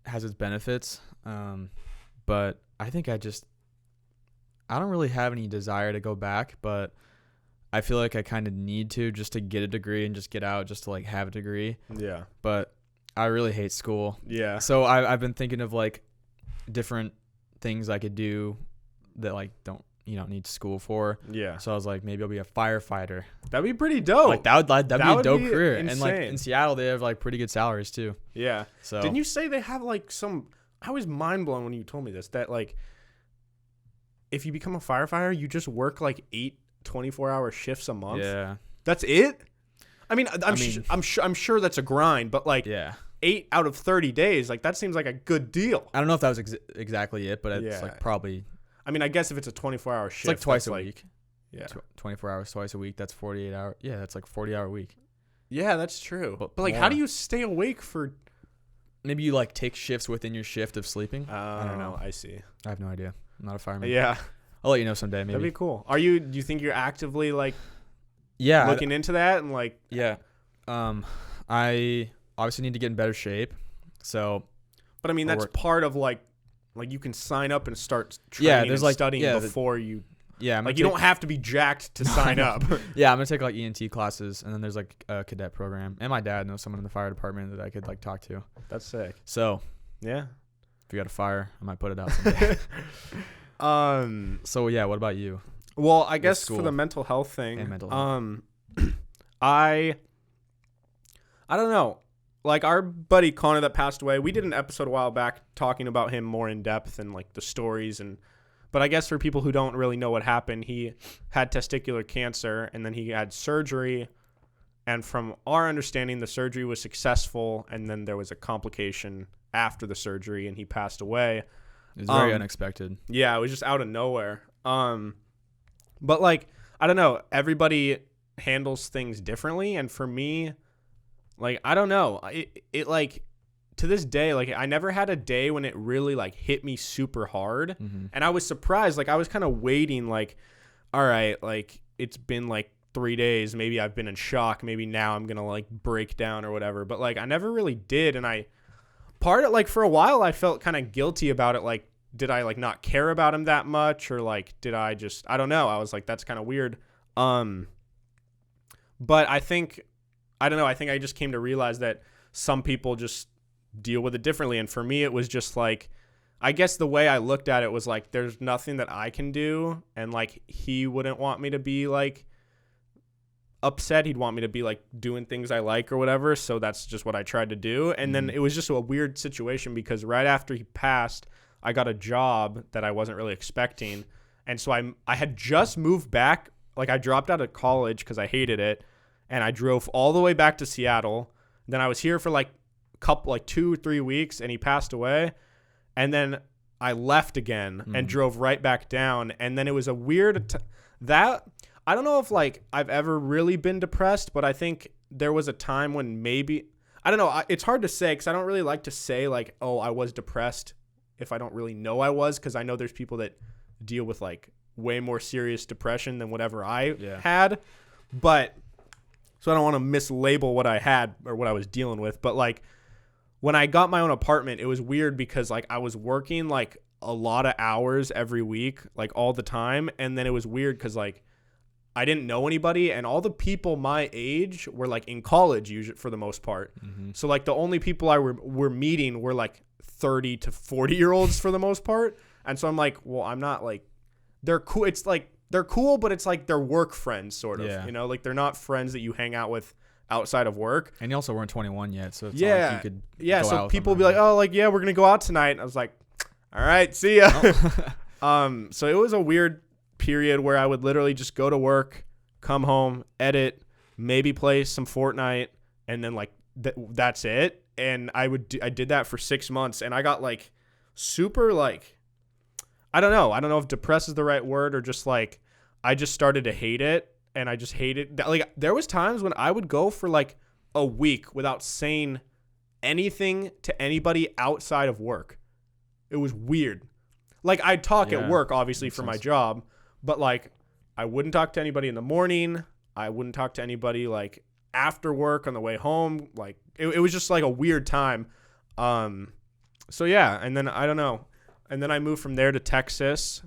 its benefits. But I think I don't really have any desire to go back, but I feel like I kind of need to, just to get a degree and just get out, just to like have a degree. Yeah. But I really hate school. Yeah. So I've been thinking of like different things I could do that like don't need school for. Yeah. So I was like, maybe I'll be a firefighter. That'd be pretty dope. Like that'd be a dope career. Insane. And like in Seattle, they have like pretty good salaries too. Yeah. So didn't you say they have like some? I was mind blown when you told me this, that like if you become a firefighter, you just work like 8 24-hour shifts a month. Yeah. That's it. I mean, I'm sure that's a grind, but like, yeah, 8 out of 30 days, like that seems like a good deal. I don't know if that was exactly it, but it's like probably. I mean, I guess if it's a 24-hour shift, It's like twice a like, week. Yeah. 24 hours twice a week. That's 48 hours. Yeah, that's like 40-hour week. Yeah, that's true. But like, more. how do you stay awake for? Maybe you like take shifts within your shift of sleeping. I don't know. I see. I have no idea. I'm not a fireman. Yeah. I'll let you know someday. Maybe. That'd be cool. Do you think you're actively like looking into that and like? Yeah. I obviously need to get in better shape. So. But I mean, that's part of like you can sign up and start training and studying before you. Yeah, like you don't have to be jacked to sign up. Yeah, I'm gonna take like ENT classes, and then there's like a cadet program, and my dad knows someone in the fire department that I could like talk to. That's sick. So, yeah, if you got a fire, I might put it out someday. So yeah, what about you? Well, I guess for the mental health thing, and mental health. I don't know. Like our buddy Connor that passed away, we did an episode a while back talking about him more in depth and like the stories but I guess for people who don't really know what happened, he had testicular cancer and then he had surgery. And from our understanding, the surgery was successful. And then there was a complication after the surgery and he passed away. It was very unexpected. Yeah, it was just out of nowhere. But like, I don't know. Everybody handles things differently. And for me, like, I don't know. It like, to this day, like I never had a day when it really like hit me super hard. Mm-hmm. And I was surprised. Like I was kind of waiting like, all right, like it's been like 3 days. Maybe I've been in shock. Maybe now I'm going to like break down or whatever. But like I never really did. And like for a while I felt kind of guilty about it. Like, did I like not care about him that much? Or like, did I just, I don't know. I was like, that's kind of weird. But I think I just came to realize that some people just deal with it differently. And for me, it was just like, I guess the way I looked at it was like, there's nothing that I can do. And like, he wouldn't want me to be like upset. He'd want me to be like doing things I like or whatever. So that's just what I tried to do. And then it was just a weird situation because right after he passed, I got a job that I wasn't really expecting. And so I had just moved back. Like I dropped out of college because I hated it. And I drove all the way back to Seattle. Then I was here for like 2 or 3 weeks and he passed away. And then I left again and drove right back down. And then it was a weird that I don't know if like I've ever really been depressed, but I think there was a time when maybe, I don't know. It's hard to say because I don't really like to say like, oh, I was depressed if I don't really know I was, because I know there's people that deal with like way more serious depression than whatever I had. But so I don't want to mislabel what I had or what I was dealing with. But like when I got my own apartment, it was weird because like I was working like a lot of hours every week, like all the time. And then it was weird because like I didn't know anybody, and all the people my age were like in college usually for the most part. So like the only people I were meeting were like 30 to 40-year-olds for the most part. And so I'm like, well, I'm not like, they're cool. It's like, they're cool, but it's like they're work friends sort of, you know, like they're not friends that you hang out with outside of work. And you also weren't 21 yet. So it's not like you could go so out people with would be like, oh, like, yeah, we're going to go out tonight. And I was like, all right, see ya. So it was a weird period where I would literally just go to work, come home, edit, maybe play some Fortnite, and then like that's it. And I did that for 6 months, and I got like super like, I don't know if depressed is the right word, or just like I just started to hate it, and I just hated like there was times when I would go for like a week without saying anything to anybody outside of work. It was weird. Like I'd talk at work obviously for my job, but like I wouldn't talk to anybody in the morning. I wouldn't talk to anybody like after work on the way home. Like it was just like a weird time. So yeah, and then I don't know. And then I moved from there to Texas.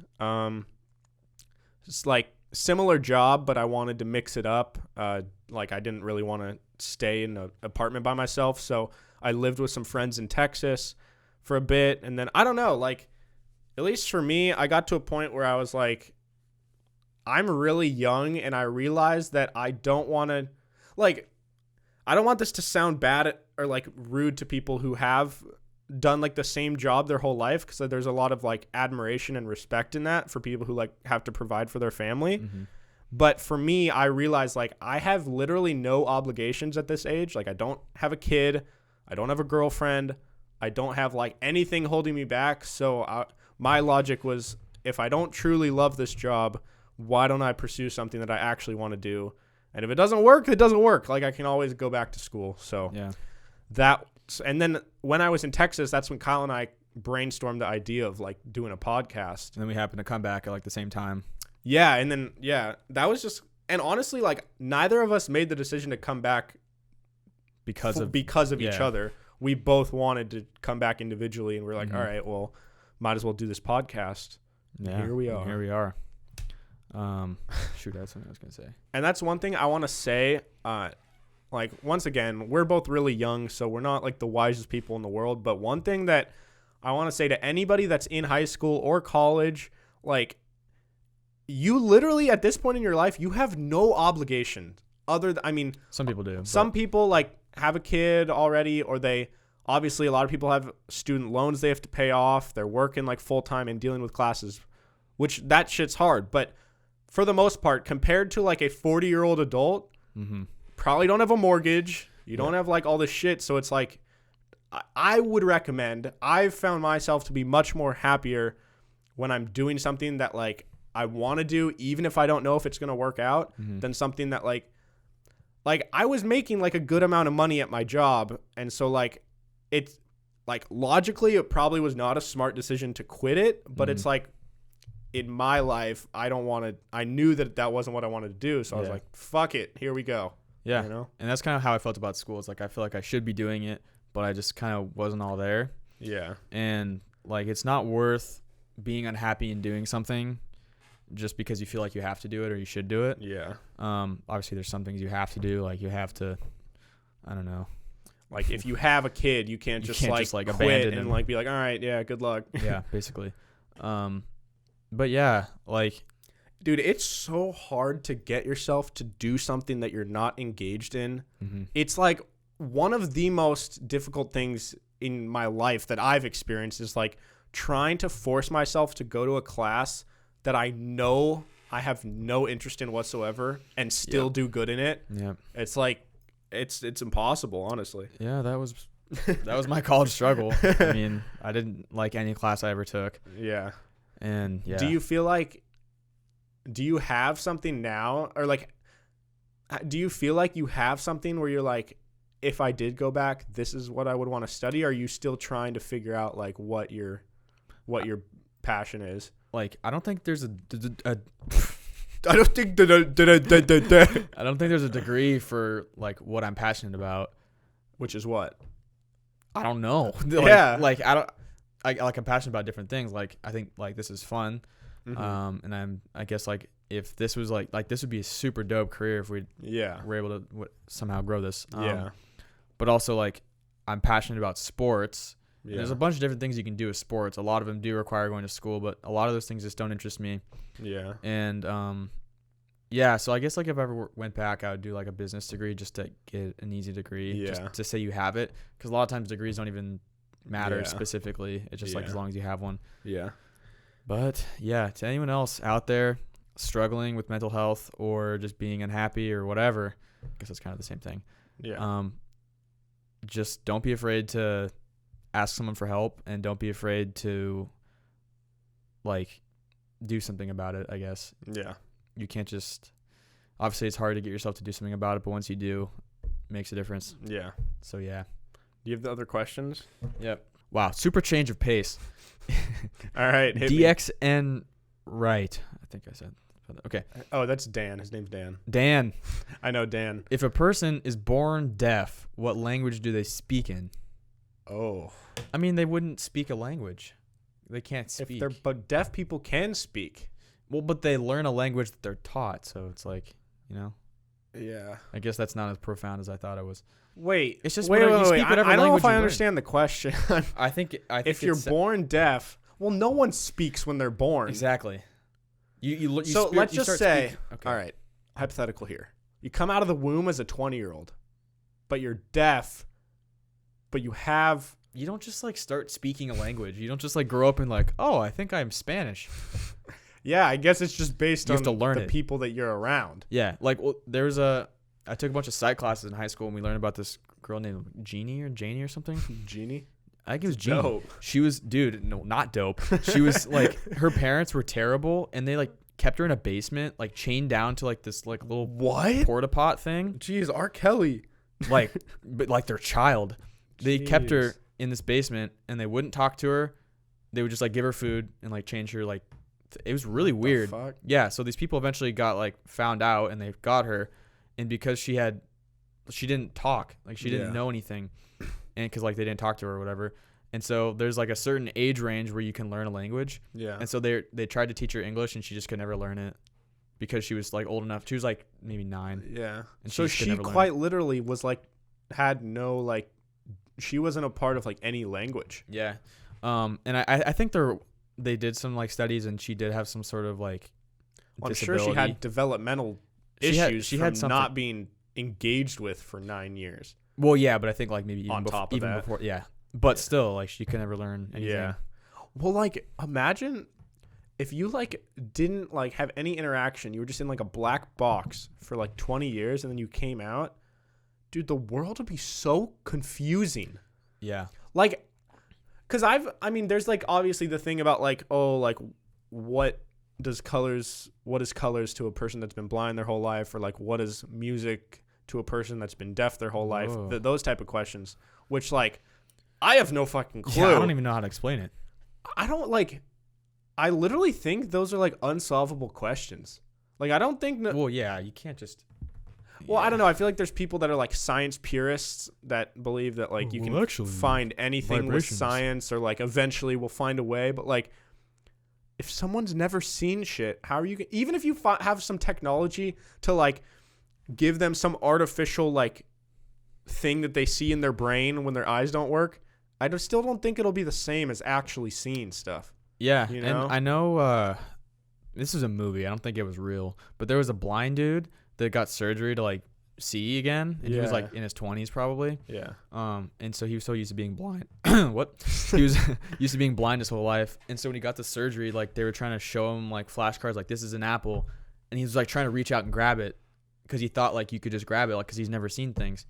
It's like similar job, but I wanted to mix it up. Like I didn't really want to stay in an apartment by myself. So I lived with some friends in Texas for a bit. And then I don't know, like at least for me, I got to a point where I was like, I'm really young, and I realized that I don't want to, like, I don't want this to sound bad or like rude to people who have done like the same job their whole life, because there's a lot of like admiration and respect in that for people who like have to provide for their family. But for me, I realized like I have literally no obligations at this age. Like I don't have a kid, I don't have a girlfriend, I don't have like anything holding me back. So my logic was, if I don't truly love this job, why don't I pursue something that I actually want to do? And if it doesn't work, it doesn't work. Like, I can always go back to school. So and then when I was in Texas, that's when Kyle and I brainstormed the idea of like doing a podcast. And then we happened to come back at like the same time. Yeah. And then, that was just, and honestly, like neither of us made the decision to come back because of each other. We both wanted to come back individually, and we're like, all right, well, might as well do this podcast. Yeah. Here we are. Shoot, that's something I was going to say. And that's one thing I want to say. Like, once again, we're both really young, so we're not like the wisest people in the world. But one thing that I want to say to anybody that's in high school or college, like, you literally at this point in your life, you have no obligation some people do. Some people like have a kid already, or obviously a lot of people have student loans they have to pay off. They're working like full time and dealing with classes, which that shit's hard. But for the most part, compared to like a 40-year-old adult, probably don't have a mortgage. You don't have like all this shit. So it's like, I would recommend, I've found myself to be much more happier when I'm doing something that like I want to do, even if I don't know if it's going to work out, than something that like I was making like a good amount of money at my job. And so like, it's like logically, it probably was not a smart decision to quit it, but it's like, in my life, I knew that wasn't what I wanted to do. So I was like, fuck it. Here we go. Yeah. You know? And that's kind of how I felt about school. It's like, I feel like I should be doing it, but I just kind of wasn't all there. Yeah. And like, it's not worth being unhappy in doing something just because you feel like you have to do it or you should do it. Yeah. Obviously there's some things you have to do. Like you have to, I don't know. Like if you have a kid, you can't just quit abandon and like be like, all right, yeah, good luck. Yeah, basically. But yeah, like, dude, it's so hard to get yourself to do something that you're not engaged in. It's like one of the most difficult things in my life that I've experienced is like trying to force myself to go to a class that I know I have no interest in whatsoever and still do good in it. Yeah. It's like, it's impossible, honestly. Yeah, that was my college struggle. I mean, I didn't like any class I ever took. Yeah. And yeah. Do you have something now, or like, do you feel like you have something where you're like, if I did go back, this is what I would want to study? Or are you still trying to figure out like what your passion is? Like, I don't think there's a I don't think I don't think there's a degree for like what I'm passionate about. Which is what? I don't know. Like I'm passionate about different things. Like I think like this is fun. And I guess like if this was like this would be a super dope career if we were able to somehow grow this. But also like I'm passionate about sports. Yeah. There's a bunch of different things you can do with sports. A lot of them do require going to school, but a lot of those things just don't interest me. Yeah. And so I guess like if I ever went back, I would do like a business degree just to get an easy degree, just to say you have it. Because a lot of times degrees don't even matter specifically. It's just like as long as you have one. Yeah. But yeah, to anyone else out there struggling with mental health or just being unhappy or whatever, I guess it's kind of the same thing. Yeah. Just don't be afraid to ask someone for help, and don't be afraid to like do something about it, I guess. Yeah. You can't just, obviously it's hard to get yourself to do something about it, but once you do, it makes a difference. Yeah. So yeah. Do you have the other questions? Yep. Wow. Super change of pace. All right. DXN right. I think I said. Okay. Oh, that's Dan. His name's Dan. Dan. I know Dan. If a person is born deaf, what language do they speak in? Oh. I mean, they wouldn't speak a language. They can't speak. But deaf people can speak. Well, but they learn a language that they're taught, so it's like, you know. Yeah. I guess that's not as profound as I thought it was. Wait. It's just wait. I don't know if I learn. understand the question. I think if you're born deaf, well, no one speaks when they're born. Exactly. Let's just say, okay. All right, hypothetical here. You come out of the womb as a 20-year-old, but you're deaf, but you don't just like start speaking a language. You don't just like grow up and like, oh, I think I'm Spanish. Yeah, I guess it's just based on the people that you're around. Yeah, like I took a bunch of psych classes in high school, and we learned about this girl named Janie or something. Jeannie? I think it was Jeannie. Dope. She was, dude, no, not dope. She was like, her parents were terrible, and they like kept her in a basement, like chained down to like this like little What? porta pot thing. Jeez, R. Kelly. Like, but like their child. They kept her Jeez. in this basement and they wouldn't talk to her. They would just like give her food and like change her. Like, it was really What the weird. fuck? Yeah. So these people eventually got like found out and they got her, and because she didn't talk, like she didn't Yeah. know anything, and because like they didn't talk to her or whatever. And so there's like a certain age range where you can learn a language. Yeah. And so they tried to teach her English and she just could never learn it because she was like old enough. She was like maybe 9. Yeah. And So just could she never learn quite it. literally was like, had no like, she wasn't a part of like any language. Yeah. And I think they did some like studies and she did have some sort of like I'm sure disability. she had developmental She had- issues she from had something. not being engaged with for 9 years. Well, yeah, but I think like maybe even, On top of even that. before. Yeah. But still, like she could never learn anything. Yeah. Well, like imagine if you like didn't like have any interaction, you were just in like a black box for like 20 years and then you came out. Dude, the world would be so confusing. Yeah. Like, cause I mean, there's like obviously the thing about like, oh, like what is colors to a person that's been blind their whole life, or like what is music to a person that's been deaf their whole life? Whoa. Those type of questions, which like I have no fucking clue. Yeah, I don't even know how to explain it. I literally think those are like unsolvable questions. Like I don't think Well, yeah, you can't just. Well, I don't know. I feel like there's people that are like science purists that believe that like you Well, can actually, find anything with vibrations. science, or like eventually we'll find a way. But like, if someone's never seen shit, how are you? Even if you have some technology to like give them some artificial like thing that they see in their brain when their eyes don't work, still don't think it'll be the same as actually seeing stuff. Yeah, You and know? I know this is a movie. I don't think it was real, but there was a blind dude that got surgery to like see again, and he was Yeah. like in his 20s probably. Yeah. And so he was so used to being blind. What? He was used to being blind his whole life, and so when he got the surgery, like they were trying to show him like flashcards, like this is an apple, and he was like trying to reach out and grab it because he thought like you could just grab it, like because he's never seen things,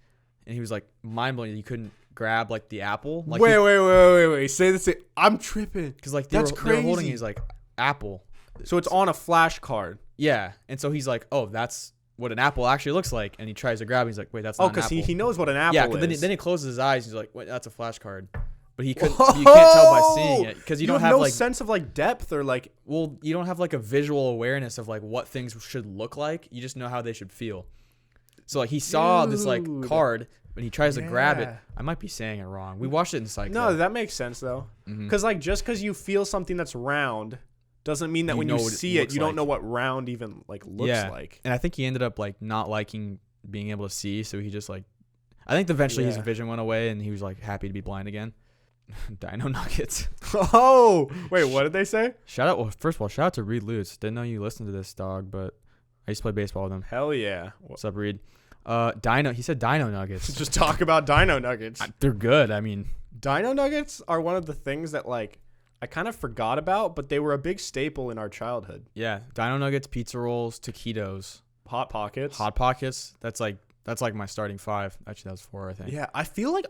and he was like mind blown. You couldn't grab like the apple. Like wait. Say this. I'm tripping. because like That's they were holding crazy. his like apple. So it's on a flashcard. Yeah, and so he's like, oh, that's what an apple actually looks like, and he tries to grab it. He's like, wait, that's Oh, not an because apple. he knows what an apple Yeah, is. then he closes his eyes. He's like, wait, that's a flashcard. But he couldn't. You can't tell by seeing it because you don't have have no like sense of like depth or like. well, you don't have like a visual awareness of like what things should look like. You just know how they should feel. So like he saw this like Dude. card, and he tries to grab it. Yeah. I might be saying it wrong. We watched it in Psych. No, though. that makes sense though. Mhm. Because like just because you feel something that's round doesn't mean that You when know you what it see it, looks you don't like. know what round even like looks Yeah. like. And I think he ended up like not liking being able to see, so he just like, I think eventually his Yeah. vision went away, and he was like happy to be blind again. Dino Nuggets. Oh wait, what did they say? Shout out. Well, first of all, shout out to Reed Lutz. Didn't know you listened to this, dog, but I used to play baseball with him. Hell yeah! What's up, Reed? Dino. He said Dino Nuggets. Just talk about Dino Nuggets. They're good. I mean, Dino Nuggets are one of the things that like I kind of forgot about, but they were a big staple in our childhood. yeah, Dino Nuggets, pizza rolls, taquitos, Hot Pockets. hot pockets. That's like my starting 5. Actually, that was 4, I think. Yeah, I feel like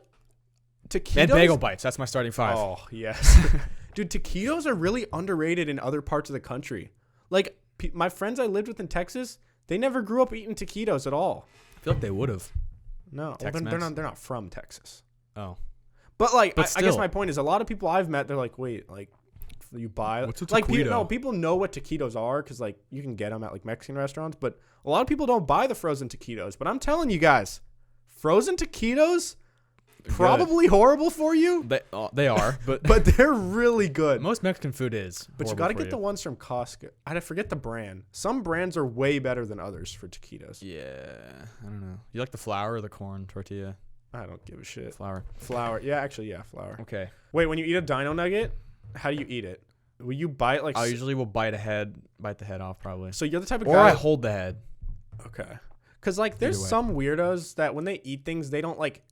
taquitos. And bagel bites. That's my starting 5. Oh yes, dude. Taquitos are really underrated in other parts of the country. Like my friends I lived with in Texas, they never grew up eating taquitos at all. I feel like they would have. No, well, Tex-Mex? they're not from Texas. Oh, But like, But I guess still. my point is, a lot of people I've met, they're like, wait, like, you buy What's a like taquito? people know what taquitos are because like you can get them at like Mexican restaurants, but a lot of people don't buy the frozen taquitos. But I'm telling you guys, frozen taquitos probably horrible for you, they are, but but they're really good. most Mexican food is. But you got to get the ones from Costco. I forget the brand. Some brands are way better than others for taquitos. Yeah, I don't know. You like the flour or the corn tortilla? I don't give a shit. Flour. Flour. Yeah, actually, yeah, flour. Okay. Wait, when you eat a Dino Nugget, how do you eat it? Will you bite like? I usually will bite the head off probably. So you're the type of Or guy. I hold the head. Okay. Because like, there's Either way. some weirdos that when they eat things, they don't like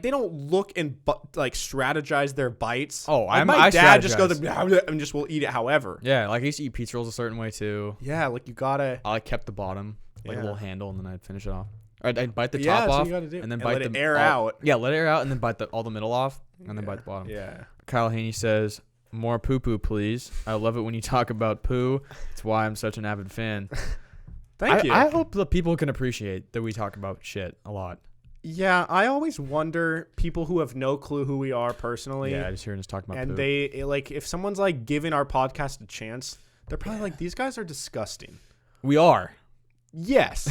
they don't look and like strategize their bites. Oh, like, I my dad just goes strategize. and just will eat it however. Yeah, like I used to eat pizza rolls a certain way too. Yeah, like you gotta. I kept the bottom, like Yeah. a little handle, and then I'd finish it off. I'd bite the Yeah, top that's what off, you gotta do. and then And bite let the it air all- out. Yeah, let it air out, and then bite all the middle off, and then bite the bottom. Yeah. Kyle Haney says, More poo-poo, please. I love it when you talk about poo. It's why I'm such an avid fan. Thank you. I hope the people can appreciate that we talk about shit a lot. Yeah, I always wonder people who have no clue who we are personally. Yeah, just hearing us talk about and poo. they like if someone's like giving our podcast a chance, they're probably like, these guys are disgusting. We are. Yes.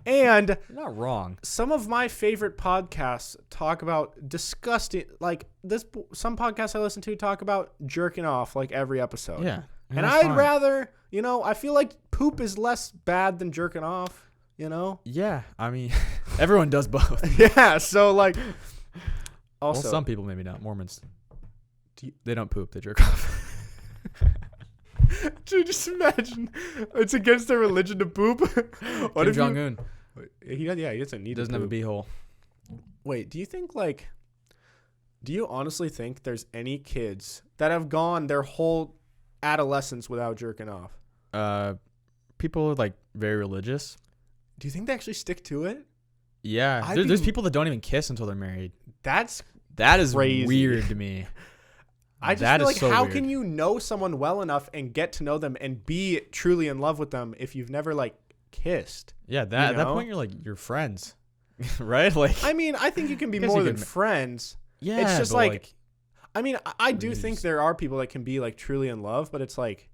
And You're not wrong. some of my favorite podcasts talk about disgusting, like this. Some podcasts I listen to talk about jerking off like every episode. Yeah. And that's I'd fine. rather, I feel like poop is less bad than jerking off, Yeah, I mean, everyone does both. Yeah, so like Well, also some people maybe not. Mormons. Do you- They don't poop. They jerk off. Dude, just imagine it's against their religion to poop. What Kim if Jong-un he doesn't need doesn't to have a poop. beehole. Wait, do you honestly think there's any kids that have gone their whole adolescence without jerking off? People are like very religious. Do you think they actually stick to it? Yeah, there's people that don't even kiss until they're married. That is Crazy. crazy. Weird to me. I just That feel is like so how weird. can you know someone well enough and get to know them and be truly in love with them if you've never like kissed? Yeah, at that know? point you're friends, right? Like, I mean, I think you can be guess more you than can- friends. yeah, it's just but, like I mean, I do think Jeez. there are people that can be like truly in love, but it's like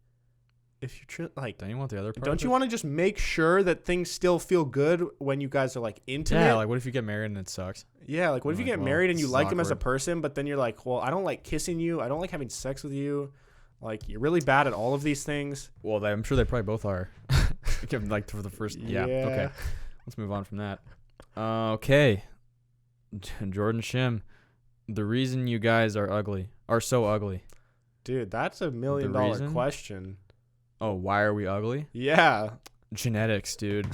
if you're like, don't you want the other part? don't you want to just make sure that things still feel good when you guys are like intimate? Yeah, like what if you get married and it sucks? Yeah, like what if you Like, get well, married and you this is like him as a awkward. person, but then you're like, well, I don't like kissing you. I don't like having sex with you. Like you're really bad at all of these things. Well, I'm sure they probably both are. Like for the first, yeah. Okay, let's move on from that. Okay, Jordan Shim, the reason you guys are so ugly. Dude, that's $1 million reason? question. Oh, why are we ugly? Yeah. Genetics, dude.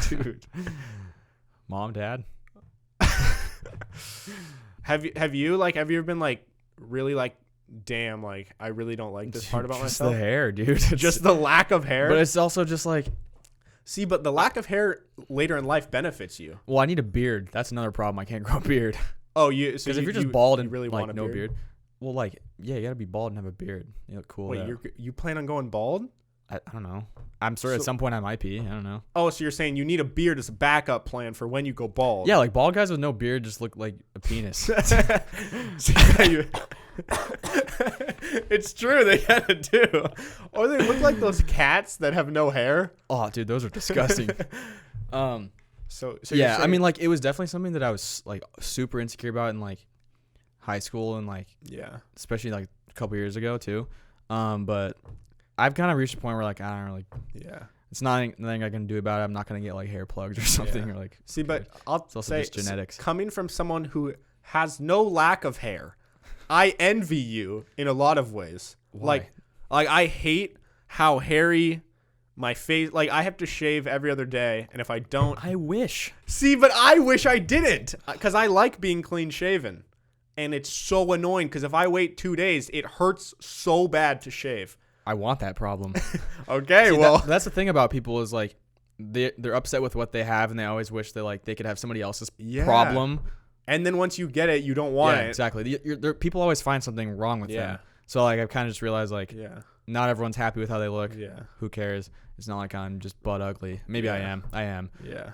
Dude. Mom, dad. Have you ever been like really like, damn, like I really don't like this part about Just myself? the hair, dude. Just the lack of hair. But it's also just like, See, but the lack of hair later in life benefits you. well, I need a beard. That's another problem. I can't grow a beard. Oh, you so Because if you- you're just you- bald you and really like want a no beard, well, like yeah, you gotta be bald and have a beard. You look cool. Wait, though. you plan on going bald? I don't know. I'm sure at So- some point I might be. I don't know. Oh, so you're saying you need a beard as a backup plan for when you go bald? Yeah, like bald guys with no beard just look like a penis. So, yeah, it's true, they kind of do. Or they look like those cats that have no hair. Oh, dude, those are disgusting. So Yeah, I mean, like it was definitely something that I was like super insecure about in like high school and like yeah. especially like a couple years ago too. But I've kind of reached a point where like I don't really. Yeah. It's not nothing I can do about it. I'm not gonna get like hair plugs or something Yeah. or like. See, but I'll It's also say, just genetics. coming from someone who has no lack of hair, I envy you in a lot of ways. Why? Like I hate how hairy my face. Like I have to shave every other day, and if I don't, I wish. see, but I wish I didn't, because I like being clean shaven, and it's so annoying. Because if I wait 2 days, it hurts so bad to shave. I want that problem. Okay, See, well, that's the thing about people is like they're upset with what they have and they always wish they could have somebody else's Yeah. problem. and then once you get it, you don't want Yeah, it. exactly. People always find something wrong with Yeah. them. So like I've kind of just realized like Yeah, not everyone's happy with how they look. yeah, Who cares? It's not like I'm just butt ugly. Maybe I Yeah. am. I am. yeah.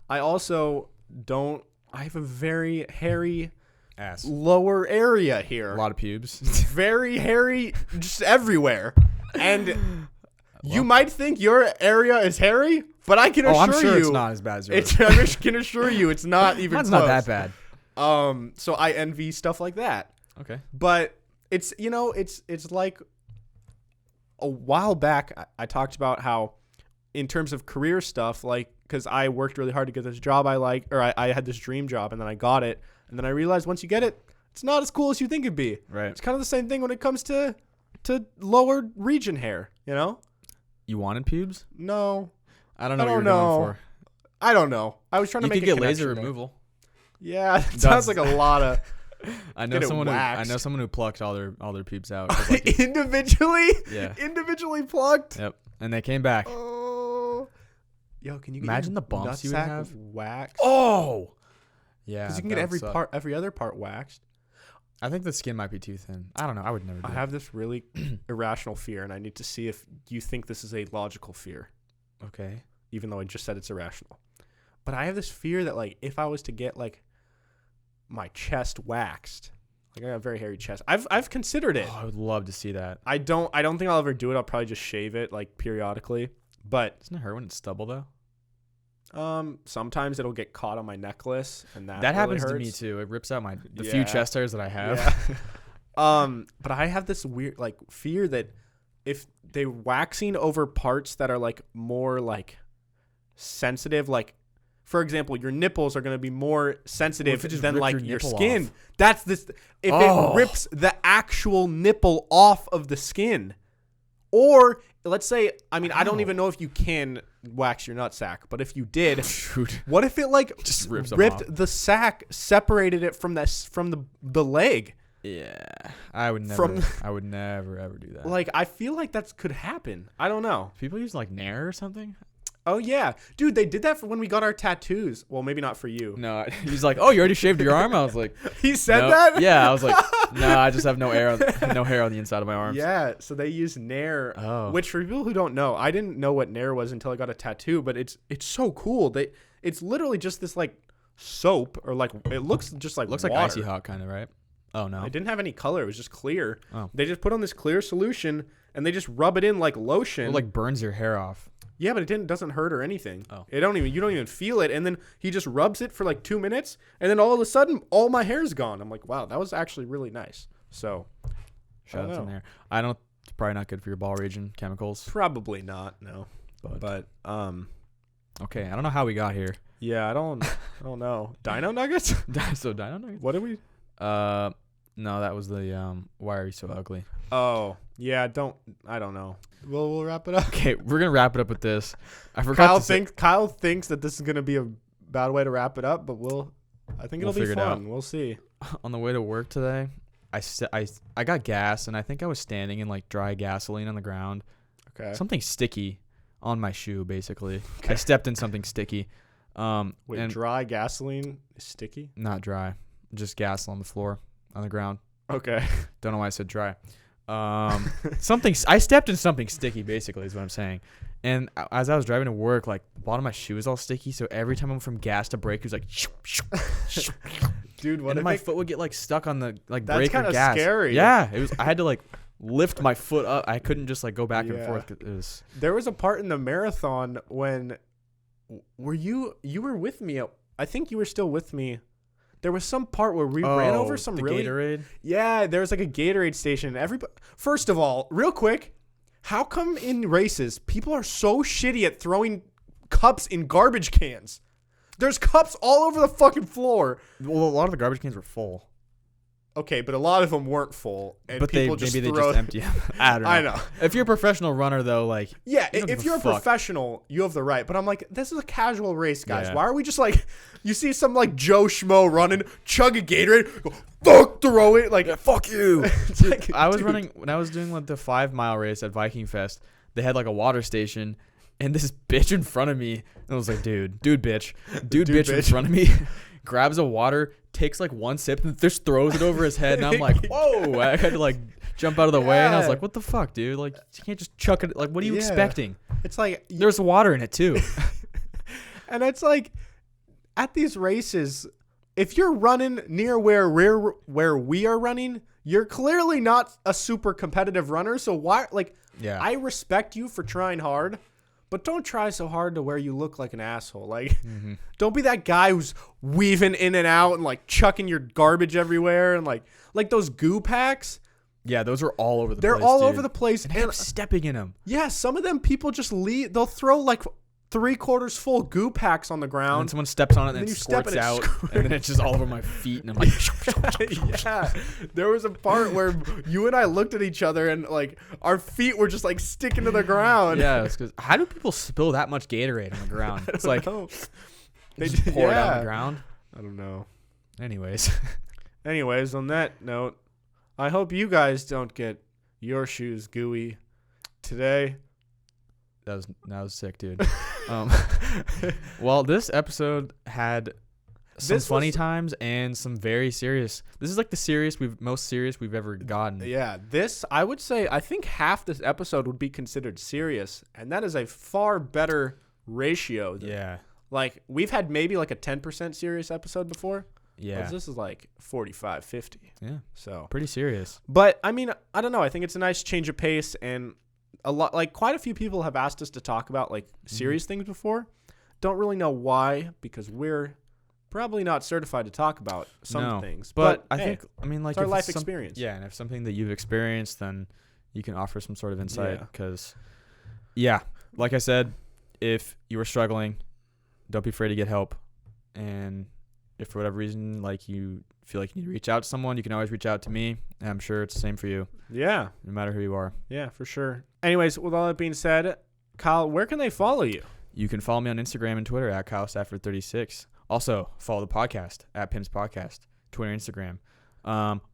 I also don't. I have a very hairy Ass. lower area here. A lot of pubes. Very hairy, just everywhere. And you might think your area is hairy, but I can assure I'm sure you, it's not as bad as yours. I can assure you, it's not even. Mine's close. not that bad. So I envy stuff like that. Okay. But it's it's like a while back I talked about how in terms of career stuff, like because I worked really hard to get this job I had this dream job and then I got it and then I realized once you get it, it's not as cool as you think it'd be. Right. It's kind of the same thing when it comes to lower region hair, you know? You wanted pubes? No, I don't know I what you're don't know. going for. I don't know. I was trying to You make could a get laser connection there. removal. Yeah, it sounds like a lot of I Get know it someone waxed. who plucked all their pubes out. 'cause, like, individually. Yeah. Individually plucked. Yep. And they came back. Oh, yo, can you get Imagine your the bumps you would nutsack have. waxed? Oh. Yeah. Because you can that get would suck. every other part waxed. I think the skin might be too thin. I don't know. I would never do I have this really irrational fear, and I need to see if you think this is a logical fear, Okay. even though I just said it's irrational. But I have this fear that, like, if I was to get, like, my chest waxed, like, I got a very hairy chest. I've considered it. Oh, I would love to see that. I don't think I'll ever do it. I'll probably just shave it, like, periodically. But Doesn't it hurt when it's stubble though? sometimes it'll get caught on my necklace, and that That really happens hurts. to me too. It rips out the Yeah. few chest hairs that I have. Yeah. But I have this weird, like, fear that if they waxing over parts that are, like, more, like, sensitive, like, for example, your nipples are going to be more sensitive just than, ripped like, your your nipple skin. off? That's this. If it rips the actual nipple off of the skin, or let's say, I mean, I don't even know if you can wax your nutsack, but if you did, Shoot. what if it, like, Just ripped the sack, separated it from the leg? Yeah. I would never. From- I would never ever do that. Like, I feel like that could happen. I don't know. People use like Nair or something. Oh, yeah. Dude, they did that for when we got our tattoos. Well, maybe not for you. No, he's like, "Oh, you already shaved your arm?" I was like, He said "No." that? Yeah, I was like, "No, I just have no hair on the inside of my arms." Yeah, so they use Nair, Oh. which for people who don't know, I didn't know what Nair was until I got a tattoo, but it's so cool. It's literally just this, like, soap, or, like, it looks just like Looks water. like icy hot kind of, right? Oh no. It didn't have any color. It was just clear. Oh. They just put on this clear solution, and they just rub it in like lotion. It like burns your hair off. Yeah, but it doesn't hurt or anything. Oh. You don't even feel it. And then he just rubs it for like 2 minutes, and then all of a sudden, all my hair's gone. I'm like, wow, that was actually really nice. So, Shout out know. to Nair. I don't. It's probably not good for your ball region chemicals. probably not. No, But but okay, I don't know how we got here. yeah, I don't know. Dino Nuggets? So Dino Nuggets? What did we? No, that was the why are you so ugly? Oh, yeah. I don't know. We'll wrap it up. Okay, we're gonna wrap it up with this. I forgot. Kyle thinks that this is gonna be a bad way to wrap it up, but I think We'll it'll be figure it fun. out. We'll see. On the way to work today, I got gas and I think I was standing in like dry gasoline on the ground. Okay. Something sticky on my shoe, basically. I stepped in something sticky. Wait, and dry gasoline is sticky? not dry, just gas on the floor on the ground. Okay. Don't know why I said dry. I stepped in something sticky, basically, is what I'm saying. And as I was driving to work, like the bottom of my shoe is all sticky. So every time I went from gas to brake, it was like, Dude, what and then if my it, foot would get like stuck on the like That's brake or kinda gas. scary. Yeah, it was. I had to like lift my foot up. I couldn't just like go back and Yeah. forth. 'Cause it was. there was a part in the marathon when you were with me? I think you were still with me. There was some part where we ran over some the really Gatorade. Yeah, there was like a Gatorade station. Everybody, first of all, real quick, how come in races people are so shitty at throwing cups in garbage cans? There's cups all over the fucking floor. Well, a lot of the garbage cans were full, Okay, but a lot of them weren't full, and but people they just maybe they throw. just empty them. I don't know. I know. If you're a professional runner, though, like Yeah, You don't if give a you're a fuck. professional, you have the right. But I'm like, this is a casual race, guys. Yeah. Why are we just like, you see some like Joe Schmo running, chug a Gatorade, go, fuck, throw it, like, fuck you. it's like, I was dude. running when I was doing like the 5 mile race at Viking Fest. They had like a water station, and this bitch in front of me, and I was like, dude bitch in front of me, grabs a water, takes like one sip, and just throws it over his head, and I'm like, whoa! I had to like jump out of the way, and I was Yeah. like, what the fuck, dude? Like, you can't just chuck it. Like, what are you Yeah. expecting? It's like, There's water in it too. and it's like, at these races, if you're running near where we are running, you're clearly not a super competitive runner. So why, like, Yeah. I respect you for trying hard, but don't try so hard to where you look like an asshole. Like, don't be that guy who's weaving in and out and like chucking your garbage everywhere and like those goo packs. Yeah, those are all over the They're place. all dude. over the place. And I'm stepping in them. Yeah, some of them people just leave. They'll throw like 3/4 full goo packs on the And then ground. someone steps on it, and then then you it step squirts and it out, squirts. and then it's just all over my feet, and I'm like, Yeah, there was a part where you and I looked at each other and like our feet were just like sticking to the ground. yeah, it's because how do people spill that much Gatorade on the ground? It's like they just did- pour it out on yeah. the ground. I don't know. Anyways, Anyways, on that note, I hope you guys don't get your shoes gooey today. that was sick, dude. Well, this episode had some funny times and some very serious. This is like the most serious we've ever gotten. Yeah, I would say, I think half this episode would be considered serious, and that is a far better ratio. Like, we've had maybe like a 10% serious episode before. Yeah. This is like 45, 50. Yeah. So pretty serious. But I mean, I don't know. I think it's a nice change of pace, and quite a few people have asked us to talk about like serious things before. Don't really know why, because we're probably not certified to talk about some things. But I think, like, it's our life experience. Yeah, and if something that you've experienced, then you can offer some sort of insight. Because, like I said, if you are struggling, don't be afraid to get help. And if for whatever reason, like, you feel like you need to reach out to someone, you can always reach out to me. And I'm sure it's the same for you. Yeah. No matter who you are. Yeah, for sure. Anyways, with all that being said, Kyle, where can they follow you? You can follow me on Instagram and Twitter at KyleStafford36. Also, follow the podcast at Pim's Podcast, Twitter, Instagram.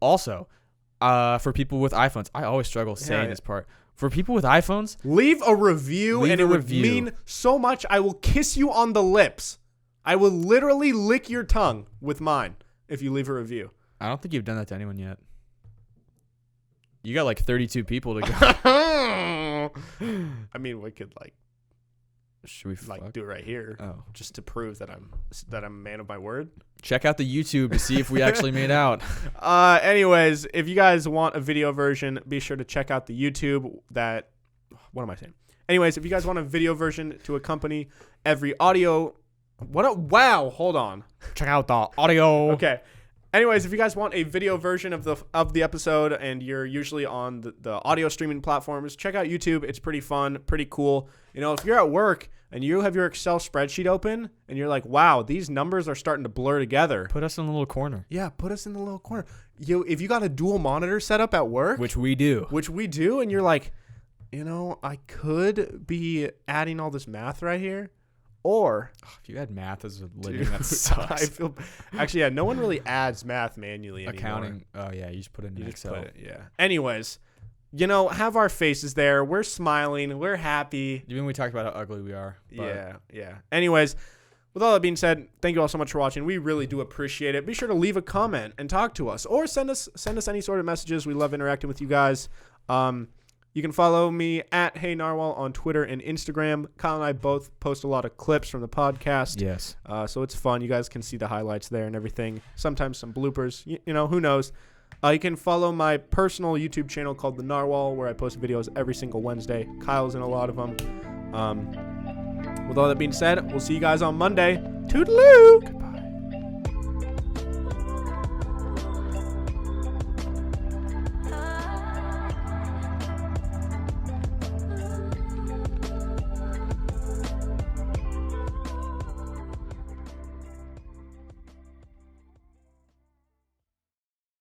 Also, for people with iPhones, I always struggle saying this part. For people with iPhones, leave a review, and it would mean so much. I will kiss you on the lips. I will literally lick your tongue with mine if you leave a review. I don't think you've done that to anyone yet. You got like 32 people to go. I mean, we could should we do it right here? Oh, just to prove that I'm a man of my word. Check out the YouTube to see if we actually made out. Anyways, if you guys want a video version, be sure to check out the YouTube. What am I saying? Anyways, if you guys want a video version to accompany every audio. Wow, hold on. Check out the audio. Okay. Anyways, if you guys want a video version of the episode and you're usually on the audio streaming platforms, check out YouTube. It's pretty fun, pretty cool. You know, if you're at work and you have your Excel spreadsheet open and you're like, wow, these numbers are starting to blur together. Put us in the little corner. Yeah, put us in the little corner. If you got a dual monitor set up at work. Which we do. And you're like, I could be adding all this math right here. Or if you add math as a living, that sucks. No one really adds math manually anymore. Accounting. Oh yeah, you just put it in Excel. Anyways, have our faces there. We're smiling. We're happy. Even we talked about how ugly we are. Yeah. Anyways, with all that being said, thank you all so much for watching. We really do appreciate it. Be sure to leave a comment and talk to us, or send us any sort of messages. We love interacting with you guys. You can follow me at Hey Narwhal on Twitter and Instagram. Kyle and I both post a lot of clips from the podcast. Yes. So it's fun. You guys can see the highlights there and everything. Sometimes some bloopers. Who knows? You can follow my personal YouTube channel called The Narwhal, where I post videos every single Wednesday. Kyle's in a lot of them. With all that being said, we'll see you guys on Monday. Toodaloo! Goodbye.